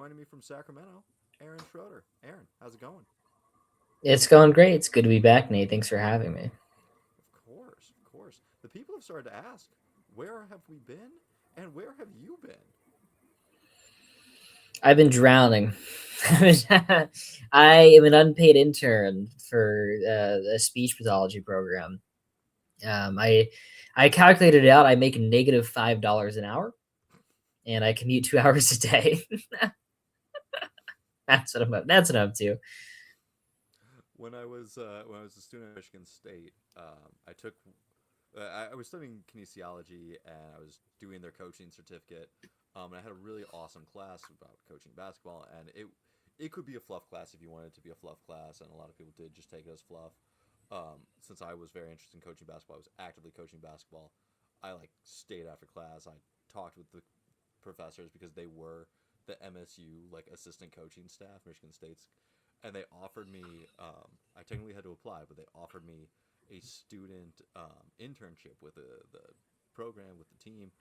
joining me from Sacramento, Aaron Schroeder. Aaron, how's it going? It's going great. It's good to be back, Nate. Thanks for having me. Of course, of course. The people have started to ask, where have we been, and where have you been? I've been drowning. I am an unpaid intern for a speech pathology program. I calculated it out. I make -$5 an hour, and I commute 2 hours a day. That's what I'm up to. When I was a student at Michigan State, I took I was studying kinesiology and I was doing their coaching certificate. And I had a really awesome class about coaching basketball, and it could be a fluff class if you wanted it to be a fluff class, and a lot of people did just take it as fluff. Since I was very interested in coaching basketball, I was actively coaching basketball. I like stayed after class. I talked with the professors because they were the MSU like assistant coaching staff, Michigan State's, and they offered me. I technically had to apply, but they offered me a student internship with the program with the team.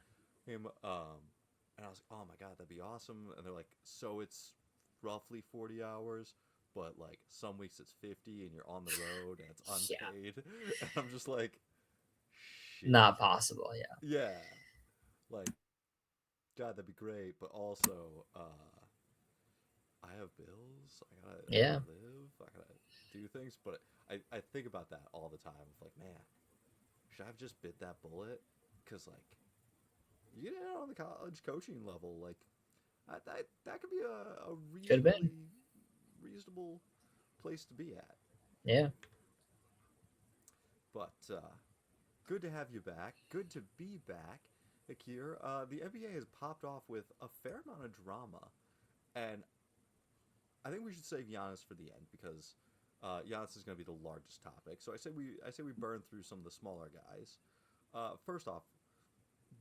And I was like, oh my god, that'd be awesome. And they're like, so it's roughly 40 hours, but like some weeks it's 50, and you're on the road and it's Yeah, unpaid. And I'm just like, shit. not possible. Yeah, Yeah, like God, that'd be great, but also, I have bills. I gotta yeah. live. I gotta do things. But I think about that all the time. Of like, man, should I have just bit that bullet? Because like, you get out on the college coaching level, like that could be a Could have been. reasonable place to be at. Yeah. But good to have you back. Good to be back, Akir. The NBA has popped off with a fair amount of drama, and I think we should save Giannis for the end because Giannis is going to be the largest topic. So I say we burn through some of the smaller guys. First off,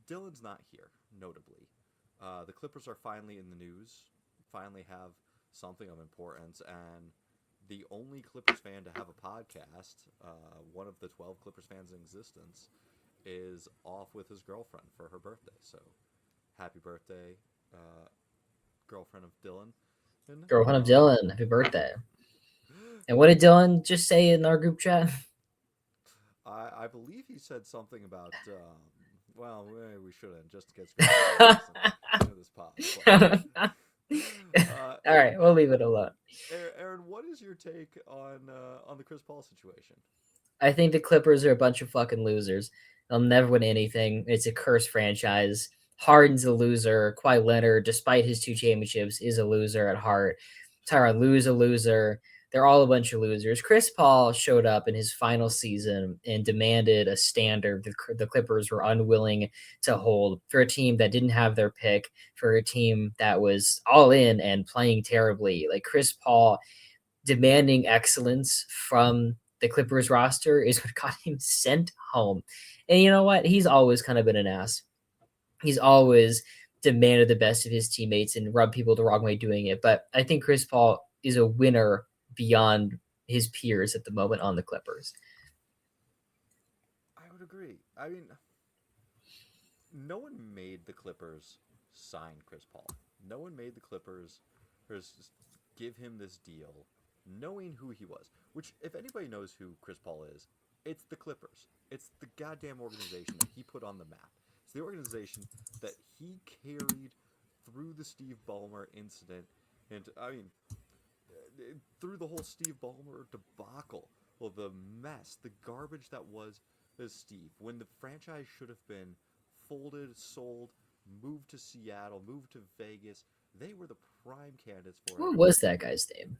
Dylan's not here, notably. The Clippers are finally in the news, finally have something of importance, and the only Clippers fan to have a podcast, one of the 12 Clippers fans in existence, is off with his girlfriend for her birthday. So, happy birthday, uh, girlfriend of Dylan. And Girlfriend of Dylan, happy birthday. And what did Dylan just say in our group chat? I believe he said something about, well, we shouldn't, just in case girlfriend does listen to this pod. All right, we'll leave it alone. Aaron, what is your take on the Chris Paul situation? I think the Clippers are a bunch of fucking losers. They'll never win anything. It's a cursed franchise. Harden's a loser. Kawhi Leonard, despite his 2 championships, is a loser at heart. Tyronn Lue's a loser. They're all a bunch of losers. Chris Paul showed up in his final season and demanded a standard the Clippers were unwilling to hold for a team that didn't have their pick, for a team that was all in and playing terribly. Like Chris Paul demanding excellence from the Clippers roster is what got him sent home. And you know what? He's always kind of been an ass. He's always demanded the best of his teammates and rubbed people the wrong way doing it. But I think Chris Paul is a winner beyond his peers at the moment on the Clippers. I would agree. I mean, no one made the Clippers sign Chris Paul. No one made the Clippers give him this deal knowing who he was. Which, if anybody knows who Chris Paul is, it's the Clippers. It's the goddamn organization that he put on the map. It's the organization that he carried through the Steve Ballmer incident. And, I mean, through the whole Steve Ballmer debacle. Well, the mess, the garbage that was Steve. When the franchise should have been folded, sold, moved to Seattle, moved to Vegas, they were the prime candidates for it. What was that guy's name?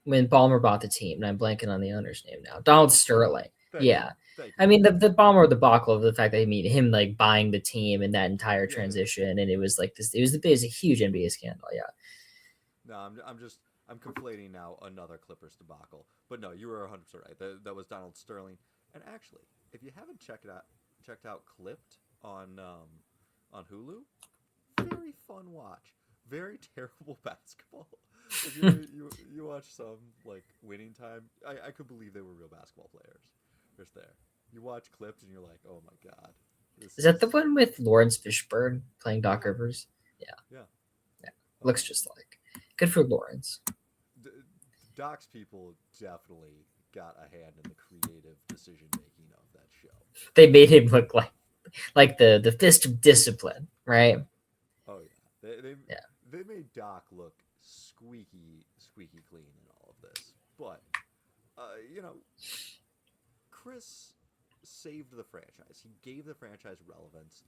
When Ballmer bought the team, and I'm blanking on the owner's name now. Donald Sterling. Thank you. Yeah. Thank you. I mean the Ballmer debacle of the fact that him like buying the team and that entire Yeah. transition, and it was like this. It was a huge NBA scandal. Yeah. No, I'm conflating now another Clippers debacle. But no, you were 100% right. That was Donald Sterling. And actually, if you haven't checked out Clipped on Hulu, very fun watch. Very terrible basketball. If you watch some like winning time, I could believe they were real basketball players. Just there. You watch clips and you're like, oh my god, this Is that is the one with Lawrence Fishburne playing Doc yeah Rivers? Yeah. yeah. Yeah. Looks just like. Good for Lawrence. D- Doc's people definitely got a hand in the creative decision making of that show. They made him look like the fist of discipline, right? Oh yeah, Yeah. they made Doc look squeaky clean in all of this. But you know, Chris saved the franchise. He gave the franchise relevance.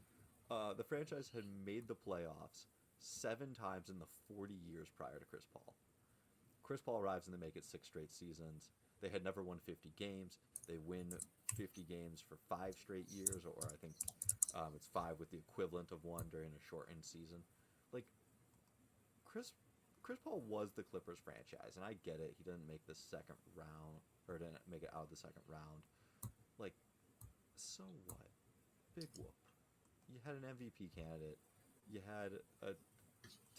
The franchise had made the playoffs 7 times in the 40 years prior to Chris Paul. Chris Paul arrives and they make it 6 straight seasons. They had never won 50 games. They win 50 games for 5 straight years, or I think it's five with the equivalent of one during a shortened season. Like Chris, Chris Paul was the Clippers franchise, and I get it. He didn't make the second round, or didn't make it out of the second round. Like, so what? Big whoop. You had an MVP candidate. You had a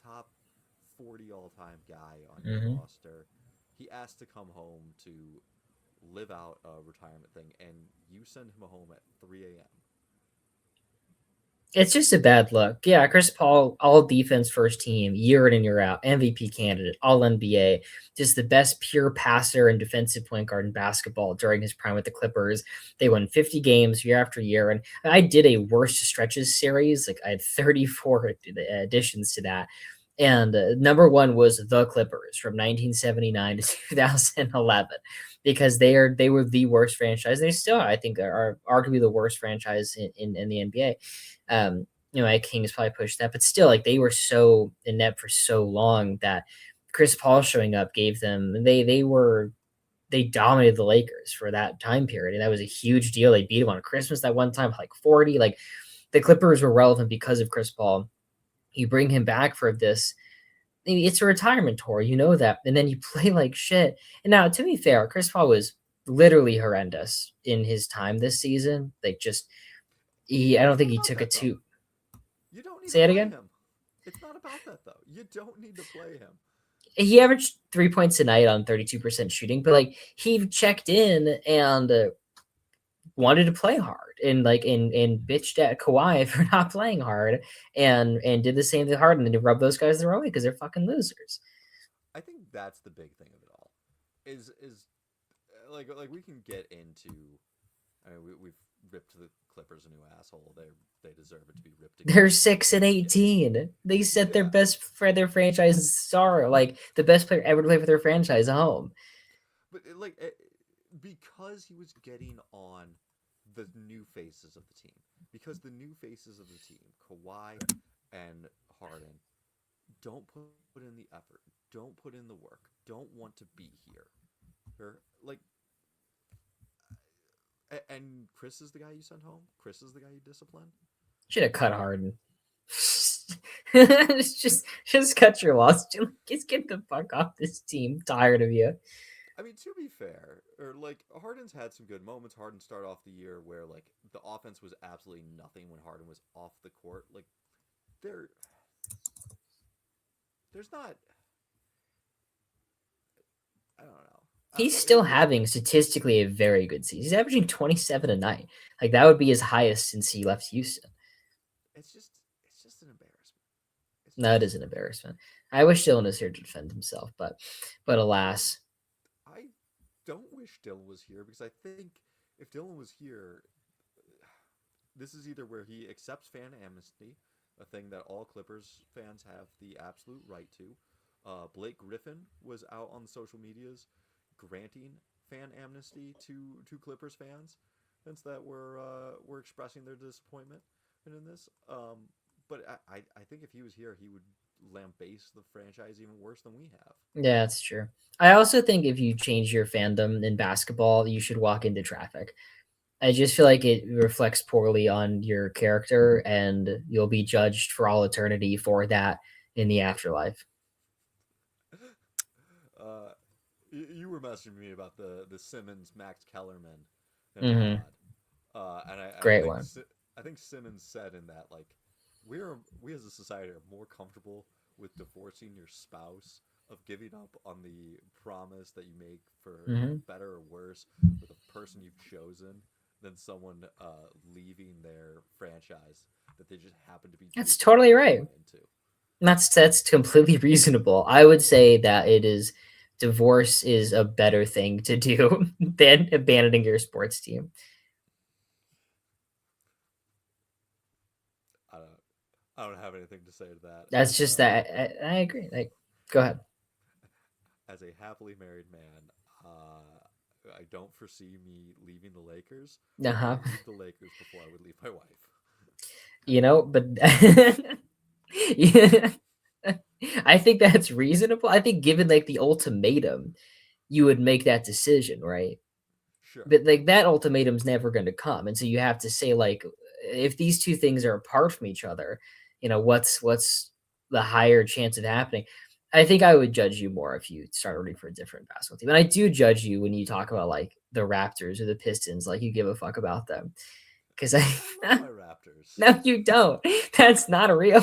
top 40 all-time guy on your Hmm. roster. He asked to come home to live out a retirement thing, and you send him home at 3 a.m. It's just a bad look. Yeah, Chris Paul, all defense first team, year in and year out, MVP candidate, all NBA, just the best pure passer and defensive point guard in basketball during his prime with the Clippers. They won 50 games year after year. And I did a worst stretches series. Like I had 34 additions to that. And number one was the Clippers from 1979 to 2011 because they were the worst franchise. They still, I think, are arguably the worst franchise in the NBA. My Kings probably pushed that, but still, like they were so inept for so long that Chris Paul showing up gave them they dominated the Lakers for that time period, and that was a huge deal. They beat them on Christmas that one time, like 40. Like the Clippers were relevant because of Chris Paul. You bring him back for this. It's a retirement tour, you know that, and then you play like shit. And now, to be fair, Chris Paul was literally horrendous in his time this season. Like, just I It's don't think not he about took a that though. two. You don't need to Say it play again. him. It's not about that though. You don't need to play him. He averaged 3 points a night on 32% shooting, but like he checked in and wanted to play hard and and bitched at Kawhi for not playing hard and did the same thing hard and then to rub those guys the wrong way because they're fucking losers. I think that's the big thing of it all. Is like we can get into. I mean, we've ripped the Clippers a new asshole. They deserve it to be ripped They're again. 6-18. They set their Yeah, best for their franchise star, like the best player ever to play for their franchise at home. but because he was getting on the new faces of the team, because the new faces of the team, Kawhi and Harden, don't put in the effort, don't put in the work, don't want to be here. Or like, and Chris is the guy you sent home. Chris is the guy you discipline. Should have cut Harden. just cut your loss. Just get the fuck off this team. I'm tired of you. I mean, to be fair, or like Harden's had some good moments. Harden started off the year where like the offense was absolutely nothing when Harden was off the court. Like there, there's not. I don't know. He's still It's having statistically a very good season. He's averaging 27 a night. Like that would be his highest since he left Houston. it's just it's just an embarrassment. It's That just is an embarrassment. I wish Dylan was here to defend himself, but I alas, I don't wish Dylan was here because I think if Dylan was here, this is either where he accepts fan amnesty, a thing that all Clippers fans have the absolute right to. Blake Griffin was out on the social medias granting fan amnesty to Clippers fans, since that were expressing their disappointment in this. But I think if he was here, he would lambaste the franchise even worse than we have. yeah, that's true. I also think if you change your fandom in basketball, you should walk into traffic. I just feel like it reflects poorly on your character, and you'll be judged for all eternity for that in the afterlife. uh, you were messaging me about the Simmons Max Kellerman Hmm. nod, and Great one. I think Simmons said in that like we as a society are more comfortable with divorcing your spouse, of giving up on the promise that you make for Hmm. better or worse for the person you've chosen, than someone leaving their franchise that they just happen to be That's duped by totally and right. born into. That's completely reasonable. I would say that it is divorce is a better thing to do than abandoning your sports team. I don't I don't have anything to say to that. That's just that I agree. Like, go ahead. As a happily married man, I don't foresee me leaving the Lakers, Uh but I huh. would leave the Lakers before I would leave my wife. But yeah, I think that's reasonable. I think given like the ultimatum, you would make that decision, right? Sure. But like that ultimatum's never going to come, and so you have to say like, if these two things are apart from each other, what's the higher chance of happening? I think I would judge you more if you start rooting for a different basketball team, and I do judge you when you talk about like the Raptors or the Pistons, like you give a fuck about them because I I love my Raptors. no, you don't. That's not a real.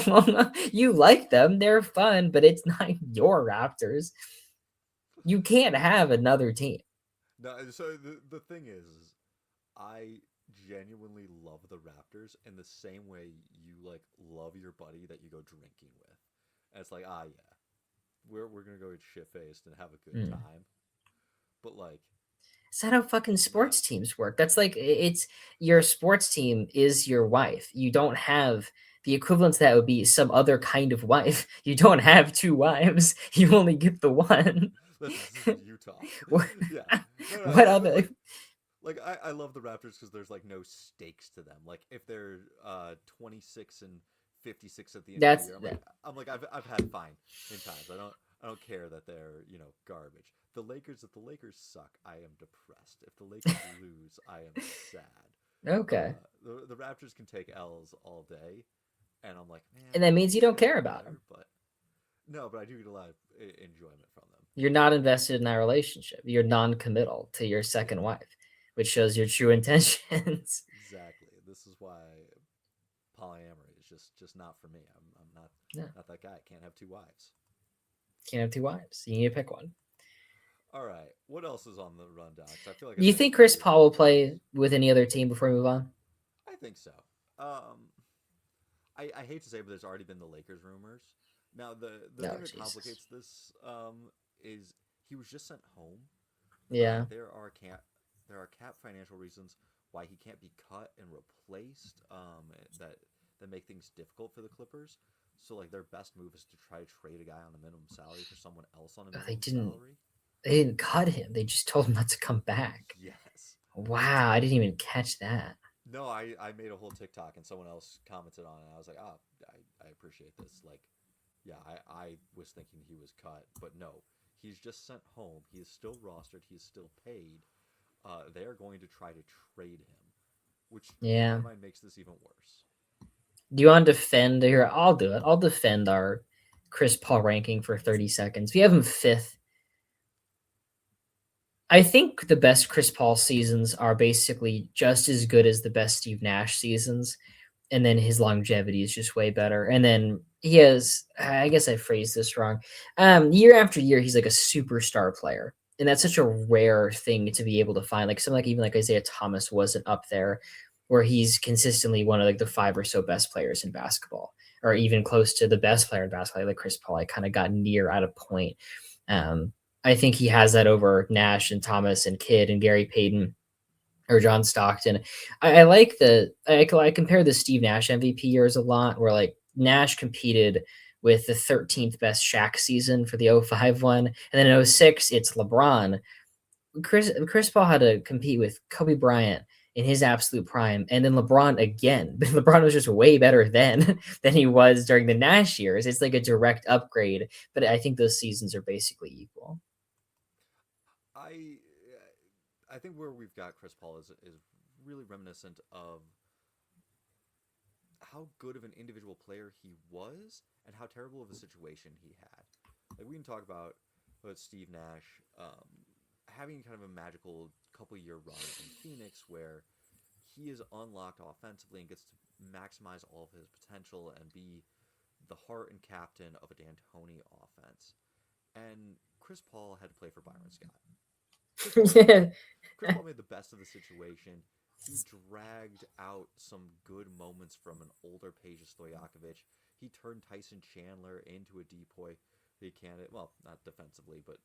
You like them; they're fun, but it's not your Raptors. You can't have another team. No, so the thing is, I genuinely love the Raptors in the same way you like love your buddy that you go drinking with. And it's like, ah, yeah, we're gonna go shit faced and have a good Mm. time. But like, It's not how fucking no, sports teams work. That's like it's your sports team is your wife. You don't have the equivalent to that would be some other kind of wife. You don't have two wives. You only get the one. listen, this isn't Utah. what, Yeah, no, no, what other? like I love the Raptors because there's like no stakes to them. Like if they're 26 and 56 at the end of the That's year, that. I'm like I've had fine in times. I don't care that they're garbage. The Lakers, if the Lakers suck, I am depressed. If the Lakers lose, I am sad. Okay, The Raptors can take L's all day, and I'm like, man, and that I means you wish don't they were care about them. better, but no, but I do get a lot of enjoyment from them. You're not invested in that relationship. You're non-committal to your second Yeah, wife, which shows your true intentions. exactly. This is why polyamory is just not for me. I'm No, not that guy. Can't have two wives. can't have two wives. You need to pick one. All right, what else is on the rundown? Because I feel like Do I you said think Chris way too Paul will many things. play with any other team before we move on? I think so. Um, I hate to say, it, but there's already been the Lakers rumors. Now the No, thing that Jesus. complicates this is he was just sent home. Yeah. There are cap financial reasons why he can't be cut and replaced. That make things difficult for the Clippers. So like their best move is to try to trade a guy on a minimum salary for someone else on a Oh, they minimum didn't. salary. They didn't cut him. They just told him not to come back. Yes. Wow, I didn't even catch that. No, I made a whole TikTok and someone else commented on it. And I was like, ah, I appreciate this. Like, yeah, I was thinking he was cut, but no, he's just sent home. He is still rostered. He is still paid. They are going to try to trade him, which in my Yeah. mind makes this even worse. Do you want to defend here? I'll do it. I'll defend our Chris Paul ranking for 30 seconds. We have him fifth. I think the best Chris Paul seasons are basically just as good as the best Steve Nash seasons. And then his longevity is just way better. And then he has, I guess I phrased this wrong. Year after year, he's like a superstar player. And that's such a rare thing to be able to find. Like someone like even like Isaiah Thomas wasn't up there, where he's consistently one of like the five or so best players in basketball, or even close to the best player in basketball. Like Chris Paul, I kind of got near at a point. Um, I think he has that over Nash and Thomas and Kidd and Gary Payton or John Stockton. I like I compare the Steve Nash MVP years a lot, where like Nash competed with the 13th best Shaq season for the '05 one, and then in '06 it's LeBron. Chris Paul had to compete with Kobe Bryant in his absolute prime, and then LeBron again. But LeBron was just way better then than he was during the Nash years. It's like a direct upgrade, but I think those seasons are basically equal. I I think where we've got Chris Paul is really reminiscent of how good of an individual player he was and how terrible of a situation he had. Like we can talk about Steve Nash having kind of a magical couple year run in Phoenix where he is unlocked offensively and gets to maximize all of his potential and be the heart and captain of a D'Antoni offense. And Chris Paul had to play for Byron Scott. Chris Paul made Yeah. Chris Paul made the best of the situation. He dragged out some good moments from an older Peja Stojakovic. he turned Tyson Chandler into a depoy candidate. Well, not defensively, but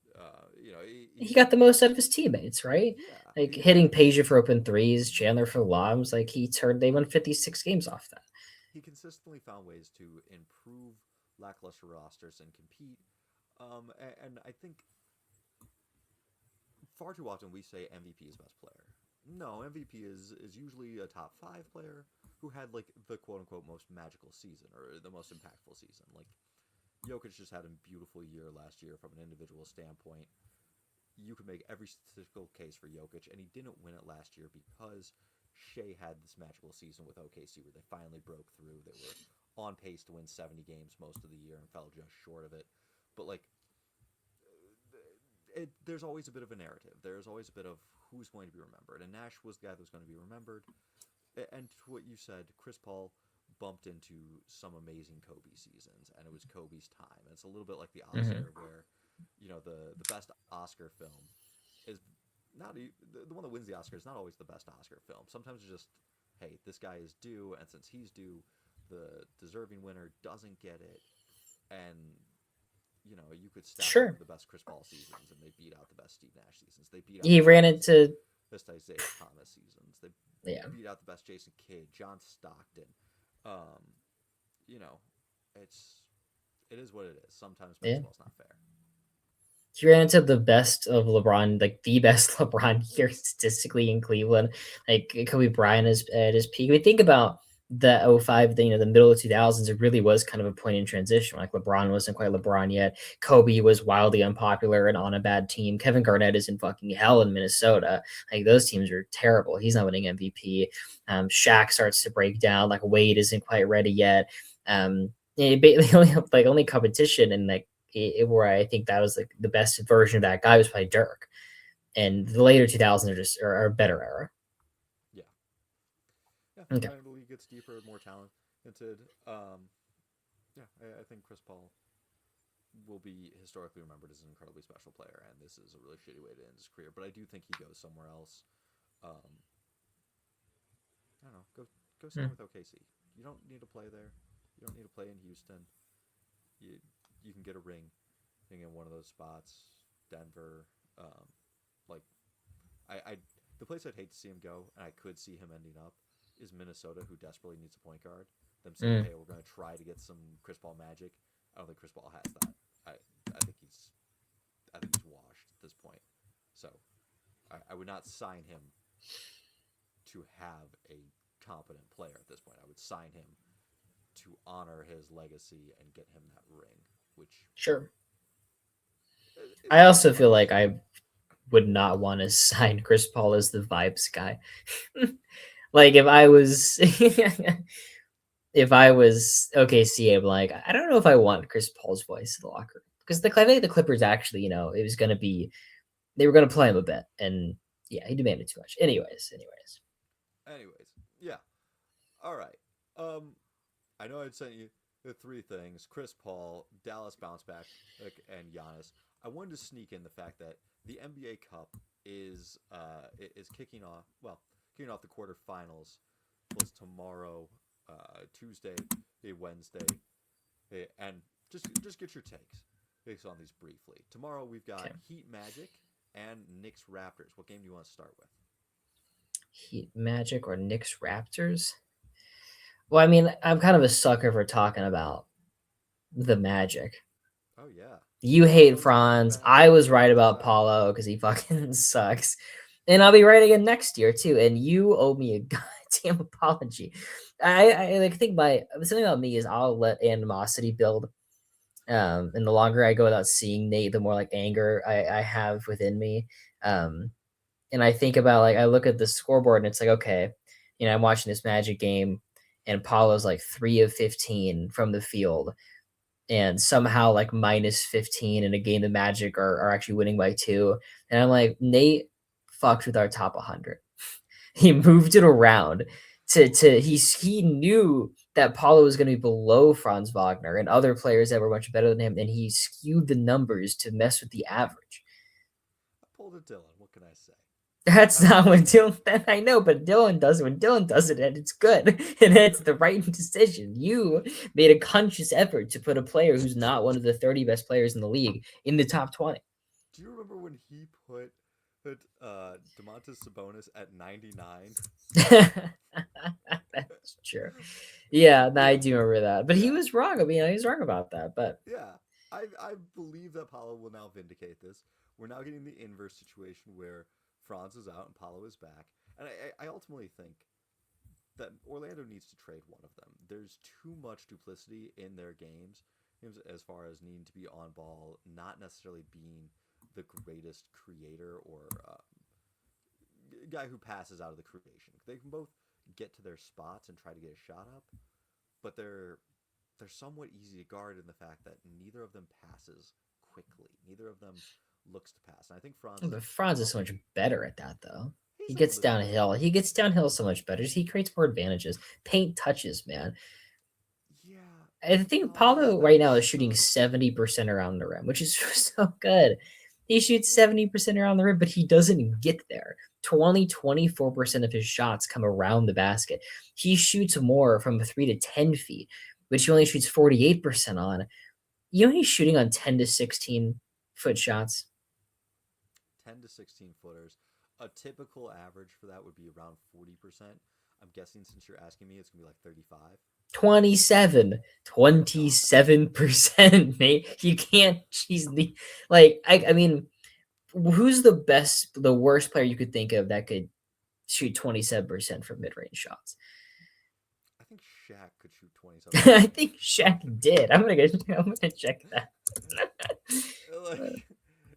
He got the most out of his teammates, right? yeah, Like he hitting Peja for open threes, Chandler for lobs. Like they won 56 games off that. he consistently found ways to improve lackluster rosters and compete. And I think far too often we say MVP is best player. No, MVP is usually a top five player who had like the quote unquote most magical season or the most impactful season. Like Jokic just had a beautiful year last year from an individual standpoint. You could make every statistical case for Jokic, and he didn't win it last year because Shea had this magical season with OKC where they finally broke through. They were on pace to win 70 games most of the year and fell just short of it. But like there's always a bit of a narrative. There's always a bit of who's going to be remembered. And Nash was the guy that was going to be remembered. And to what you said, Chris Paul bumped into some amazing Kobe seasons, and it was Kobe's time. And it's a little bit like the Oscar, where the best Oscar film is not the one that wins the Oscar is not always the best Oscar film. Sometimes it's just, hey, this guy is due, and since he's due, the deserving winner doesn't get it, and you could stack the best Chris Paul seasons, and they beat out the best Steve Nash seasons. They beat out he ran into best Isaiah Thomas seasons. They beat out the best Jason Kidd, John Stockton. It is what it is. Sometimes baseball's not fair. He ran into the best of LeBron, like the best LeBron year statistically in Cleveland. Like Kobe Bryant is at his peak. We think about the 05, the middle of 2000s, it really was kind of a point in transition. Like LeBron wasn't quite LeBron yet. Kobe was wildly unpopular and on a bad team. Kevin Garnett is in fucking hell in Minnesota. Like those teams are terrible. He's not winning MVP. Shaq starts to break down. Like Wade isn't quite ready yet. The only competition and like where I think that was like the best version of that guy was probably Dirk. And the later 2000s are a better era. Yeah, okay. The league gets deeper, more talented. I think Chris Paul will be historically remembered as an incredibly special player, and this is a really shitty way to end his career. But I do think he goes somewhere else. I don't know. Go sign with OKC. You don't need to play there. You don't need to play in Houston. You can get a ring in one of those spots. Denver. The place I'd hate to see him go, and I could see him ending up, is Minnesota, who desperately needs a point guard. Them saying, hey, we're going to try to get some Chris Paul magic. I don't think Chris Paul has that. I think he's washed at this point. So I would not sign him to have a competent player at this point. I would sign him to honor his legacy and get him that ring, which... Sure. I also feel like I would not want to sign Chris Paul as the vibes guy. Like if I was OKC, I'm like, I don't know if I want Chris Paul's voice in the locker room. Because I think the Clippers actually, it was going to be, they were going to play him a bit. And yeah, he demanded too much. Anyways. Yeah. All right. I know I'd sent you the three things: Chris Paul, Dallas bounce back, and Giannis. I wanted to sneak in the fact that the NBA Cup is kicking off. Well, kicking off the quarterfinals was tomorrow, Tuesday, Wednesday, and just get your takes on these briefly. Tomorrow we've got Heat Magic and Knicks Raptors. What game do you want to start with? Heat Magic or Knicks Raptors? Well, I mean, I'm kind of a sucker for talking about the Magic. Oh yeah. You hate Franz. I was right about Paulo because he fucking sucks. And I'll be right again next year too. And you owe me a goddamn apology. I think something about me is I'll let animosity build. And the longer I go without seeing Nate, the more like anger I have within me. And I think about I look at the scoreboard and it's like, okay, I'm watching this Magic game and Paulo's like 3 of 15 from the field. And somehow minus 15 in a game the Magic are actually winning by 2. And I'm like, Nate fucked with our top 100. He moved it around he knew that Paulo was going to be below Franz Wagner and other players that were much better than him, and he skewed the numbers to mess with the average. I pulled a Dylan. What can I say? That's I don't not what think. Dylan. I know, but Dylan does it when Dylan does it, and it's good, and it's the right decision. You made a conscious effort to put a player who's not one of the 30 best players in the league in the top 20. Do you remember when he put Domantas Sabonis at 99? That's true. Yeah, no, You I know, do remember that, but he yeah, was wrong. I mean, he was wrong about that. But yeah. I believe that Paolo will now vindicate this. We're now getting the inverse situation where Franz is out and Paolo is back, and I ultimately think that Orlando needs to trade one of them. There's too much duplicity in their games as far as needing to be on ball, not necessarily being the greatest creator or guy who passes out of the creation. They can both get to their spots and try to get a shot up, but they're somewhat easy to guard in the fact that neither of them passes quickly. Neither of them looks to pass. And I think Franz is but Franz is so much probably better at that, though. He he's a gets little bit downhill. better. He gets downhill so much better. He creates more advantages. Paint touches, man. Yeah, I the think problem is Paulo that right now is shooting Suggs. 70% around the rim, which is so good. He shoots 70% around the rim, but he doesn't get there. 24% of his shots come around the basket. He shoots more from 3 to 10 feet, which he only shoots 48% on. You know he's shooting on 10 to 16-foot shots? 10 to 16 footers. A typical average for that would be around 40%. I'm guessing since you're asking me, it's going to be like 35. 27, God. 27%, mate. You can't, she's the, like, I mean, who's the worst player you could think of that could shoot 27% from mid-range shots? I think Shaq could shoot I 27% think from Shaq mid did. range. I'm gonna check that. Like,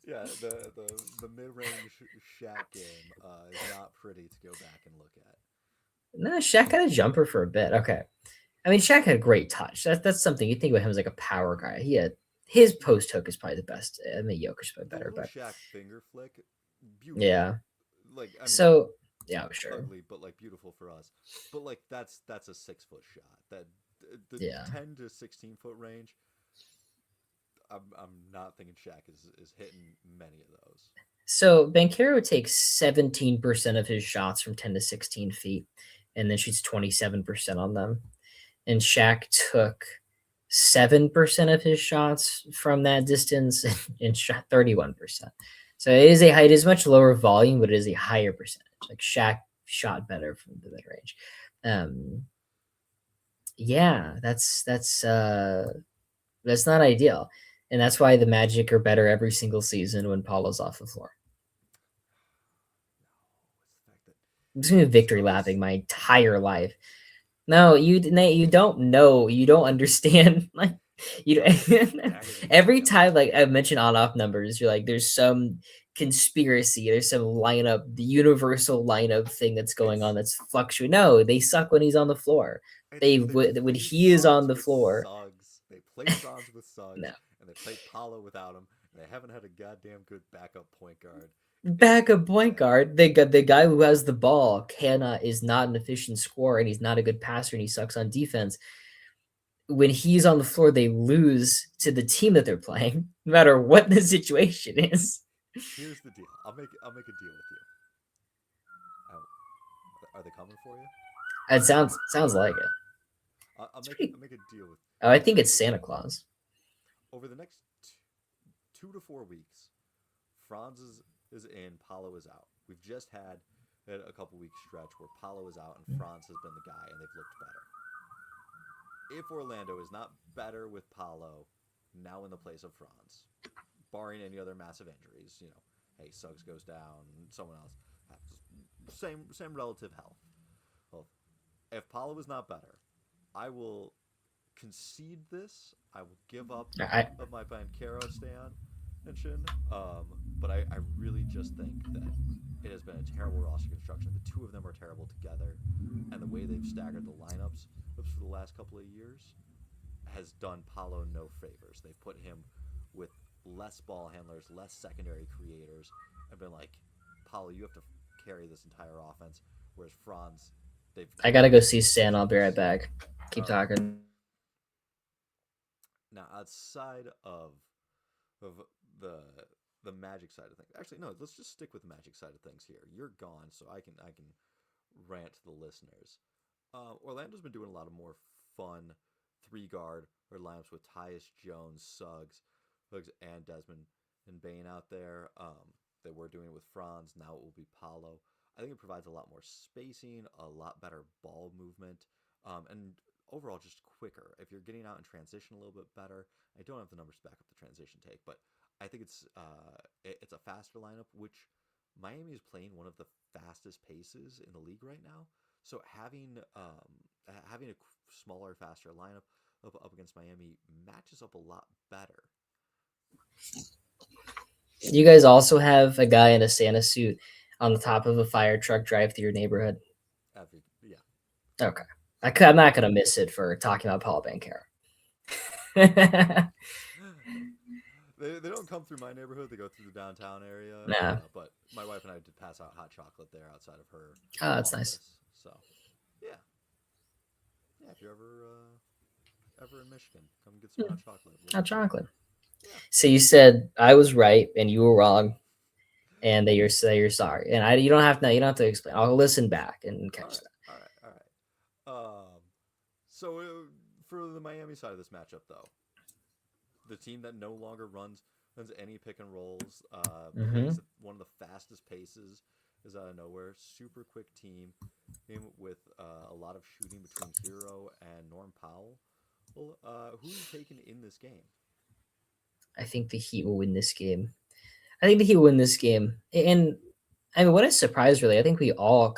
yeah, the mid range Shaq game is not pretty to go back and look at. No, Shaq had a jumper for a bit. Okay. I mean, Shaq had a great touch. That's something you think about him as like a power guy. He had his post hook is probably the best. I mean, Jokic probably The better, little but Shaq finger flick, beautiful. yeah. Like, I mean, So yeah, sure. ugly, but like beautiful for us. But like that's a 6 foot shot. That the Yeah. 10 to 16 foot range. I'm not thinking Shaq is hitting many of those. So Banchero takes 17% of his shots from 10 to 16 feet, and then shoots 27% on them. And Shaq took 7% of his shots from that distance and shot 31%. So it is it is much lower volume, but it is a higher percentage. Like Shaq shot better from the mid range. Um, yeah, that's not ideal. And that's why the Magic are better every single season when Paulo's off the floor. No, it's the fact I'm just gonna be that victory Suggs. lapping my entire life. No, you Nate, you don't know. You don't understand. Like you Suggs just staggers against every time Giannis. like I mention on off numbers, you're like, there's some conspiracy, there's some lineup, the universal lineup thing that's going on It's that's fluctuating. No, they suck when he's on the floor. They they when play he is on Franz the with floor. Suggs. They play Franz with No. Suggs, and they play Paolo without him. And they haven't had a goddamn good backup point guard in Backup point guard, the guy who has the ball cannot is not an efficient scorer and he's not a good passer and he sucks on defense. When he's on the floor, they lose to the team that they're playing, no matter what the situation is. Here's the deal. I'll make a deal with you. Oh, are they coming for you? It sounds like it. I'll It's make it. pretty. I'll make a deal Oh, I with think you it's here. Santa Claus. Over the next 2 to 4 weeks, Franz is in, Paolo is out. We've just had a couple weeks stretch where Paolo is out and Franz has been the guy, and they've looked better. If Orlando is not better with Paolo now in the place of Franz, barring any other massive injuries, hey, Suggs goes down, someone else, same relative health. Well, if Paolo is not better, I will concede this. I will give up I of my Banchero stanchion. But I really just think that it has been a terrible roster construction. The two of them are terrible together, and the way they've staggered the lineups for the last couple of years has done Paolo no favors. They've put him with less ball handlers, less secondary creators, and been like, Paolo, you have to carry this entire offense. Whereas Franz, they've I given gotta him go the see Santa. I'll be right tools. back. Keep All right. talking. Now, outside of the the Magic side of things. Actually, no. Let's just stick with the Magic side of things here. You're gone, so I can rant to the listeners. Orlando's been doing a lot of more fun three guard or lineups with Tyus Jones, Suggs, and Desmond and Bain out there. They were doing it with Franz. Now it will be Paulo. I think it provides a lot more spacing, a lot better ball movement, and overall just quicker. If you're getting out in transition a little bit better, I don't have the numbers to back up the transition take, but I think it's a faster lineup, which Miami is playing one of the fastest paces in the league right now. So having a smaller, faster lineup up against Miami matches up a lot better. You guys also have a guy in a Santa suit on the top of a fire truck drive through your neighborhood. Yeah. Okay. I'm not gonna miss it for talking about Paul Banchero. They don't come through my neighborhood. They go through the downtown area. Nah. But my wife and I did pass out hot chocolate there outside of her. Oh, that's office. nice. So, yeah. If you're ever in Michigan, come get some hot chocolate. Hot chocolate. Yeah. So you said I was right and you were wrong, and that you're sorry. And you don't have to explain. I'll listen back and catch that. All right. So for the Miami side of this matchup, though, the team that no longer runs any pick and rolls, plays one of the fastest paces, is out of nowhere. Super quick team with a lot of shooting between Hero and Norm Powell. Well, who are you taking in this game? I think the Heat will win this game. And I mean, what a surprise, really. I think we all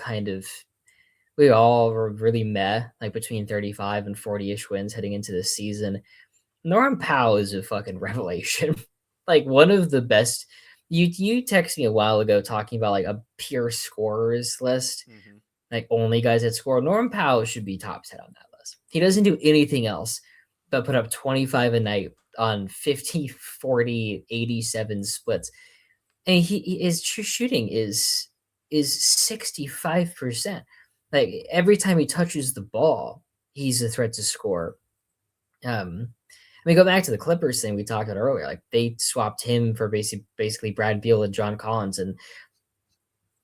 were really meh, like between 35 and 40-ish wins heading into this season. Norm Powell is a fucking revelation. Like one of the best. You texted me a while ago talking about like a pure scorers list, like only guys that score. Norm Powell should be top 10 on that list. He doesn't do anything else but put up 25 a night on 50, 40, 87 splits. And his shooting is 65%. Like every time he touches the ball, he's a threat to score. I mean, go back to the Clippers thing we talked about earlier. Like they swapped him for basically Brad Beal and John Collins, and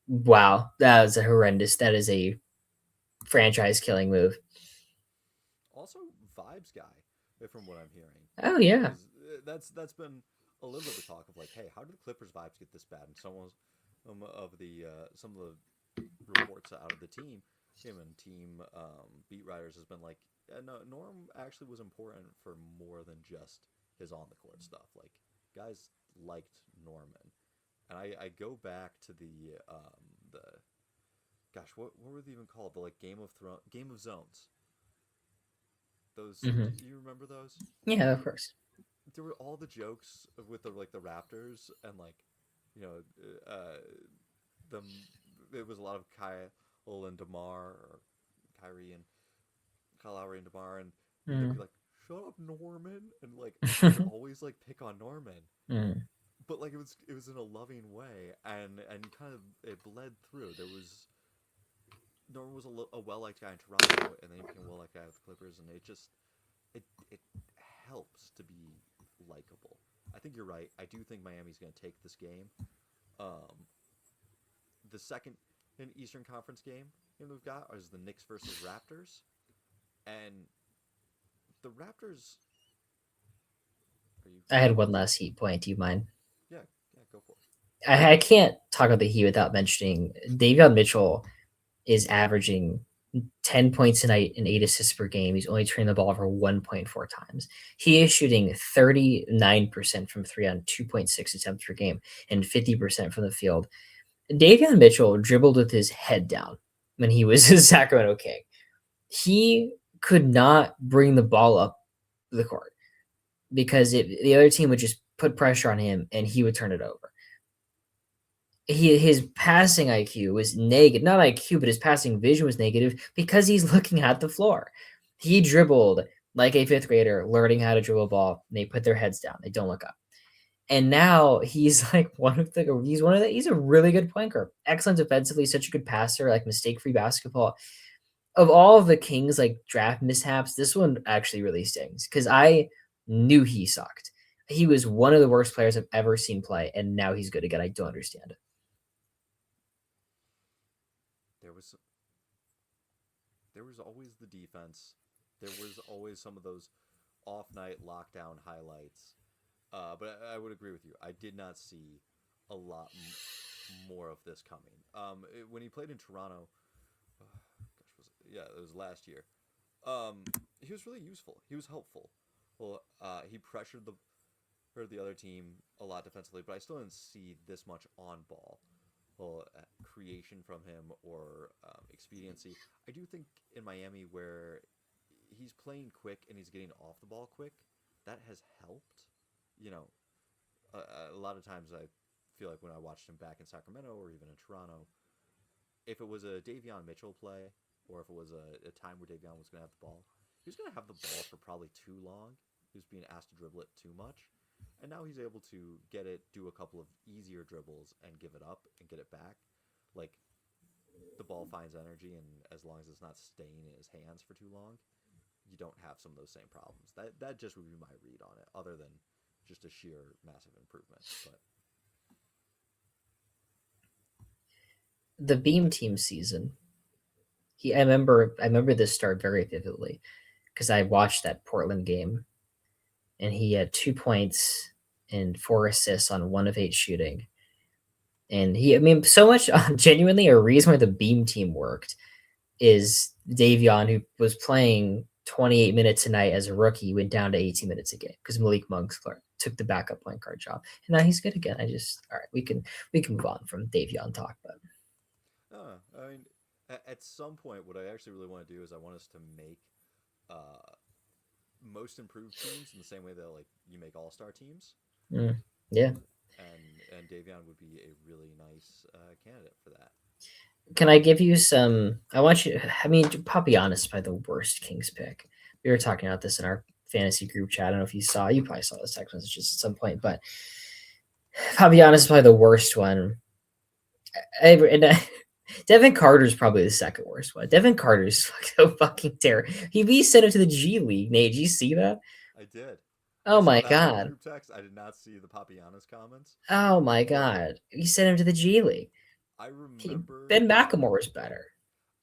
wow, that was a horrendous. That is a franchise-killing move. Also, vibes guy, from what I'm hearing. Oh yeah, that's been a little bit of talk of like, hey, how did the Clippers vibes get this bad? And some of the reports out of the team, him and team beat writers has been like, yeah, no, Norm actually was important for more than just his on the court stuff. Like guys liked Norman, and I go back to the gosh, what were they even called? The like Game of Zones. Those do you remember those? Yeah, of course. There were all the jokes with the Raptors and like, you know, it was a lot of Kyle and DeMar, or Kyrie and Kyle Lowry and DeMar, and they'd be like, "Shut up, Norman," and like they'd always like pick on Norman, but like it was in a loving way, and kind of it bled through. Norman was a well-liked guy in Toronto, and then he became a well-liked guy with the Clippers, and it helps to be likable. I think you're right. I do think Miami's going to take this game. The second in Eastern Conference game we've got is the Knicks versus Raptors, and the Raptors. I had one last Heat point. Do you mind? Yeah, go for it. I can't talk about the Heat without mentioning Davion Mitchell is averaging 10 points a night and 8 assists per game. He's only turning the ball over 1.4 times. He is shooting 39% from 3 on 2.6 attempts per game and 50% from the field. Davion Mitchell dribbled with his head down when he was a Sacramento King. He could not bring the ball up the court because the other team would just put pressure on him and he would turn it over. His passing IQ was negative, not IQ, but his passing vision was negative because he's looking at the floor. He dribbled like a fifth grader learning how to dribble a ball. And they put their heads down. They don't look up. And now he's like he's a really good point guard. Excellent defensively, such a good passer, like mistake-free basketball. Of all of the Kings like draft mishaps, this one actually really stings because I knew he sucked. He was one of the worst players I've ever seen play, and now he's good again. I don't understand it. There was there was always the defense. There was always some of those off night lockdown highlights. But I would agree with you. I did not see a lot more of this coming. When he played in Toronto, it was last year. He was really useful. He was helpful. Well, he pressured the other team a lot defensively, but I still didn't see this much on ball. Well, creation from him or expediency. I do think in Miami where he's playing quick and he's getting off the ball quick, that has helped. You know, a lot of times I feel like when I watched him back in Sacramento or even in Toronto, if it was a Davion Mitchell play or if it was a time where Davion was going to have the ball, he was going to have the ball for probably too long. He was being asked to dribble it too much. And now he's able to get it, do a couple of easier dribbles, and give it up and get it back. Like, the ball finds energy, and as long as it's not staying in his hands for too long, you don't have some of those same problems. That just would be my read on it, other than just a sheer massive improvement. But The Beam Team season. I remember this start very vividly because I watched that Portland game, and he had 2 points and 4 assists on 1 of 8 shooting. And so much genuinely a reason why the Beam Team worked is Davion, who was playing 28 minutes a night as a rookie, went down to 18 minutes a game because Malik Monk took the backup point guard job, and now he's good again. All right, we can move on from Davion talk, but I mean, at some point, what I actually really want to do is I want us to make uh, most improved teams in the same way that like you make all-star teams. Yeah. And Davion would be a really nice candidate for that. Can I give you some? Papianis is probably the worst Kings pick. We were talking about this in our fantasy group chat. I don't know if you saw. You probably saw this text messages at some point, but Papianis is probably the worst one. Devin Carter's probably the second worst one. Devin Carter's so fucking terrible. He sent him to the G League. Nate, did you see that? I did. Oh I saw my that in the god. group text. I did not see the Papianis comments. Oh my god. He sent him to the G League. I remember Ben McLemore is better.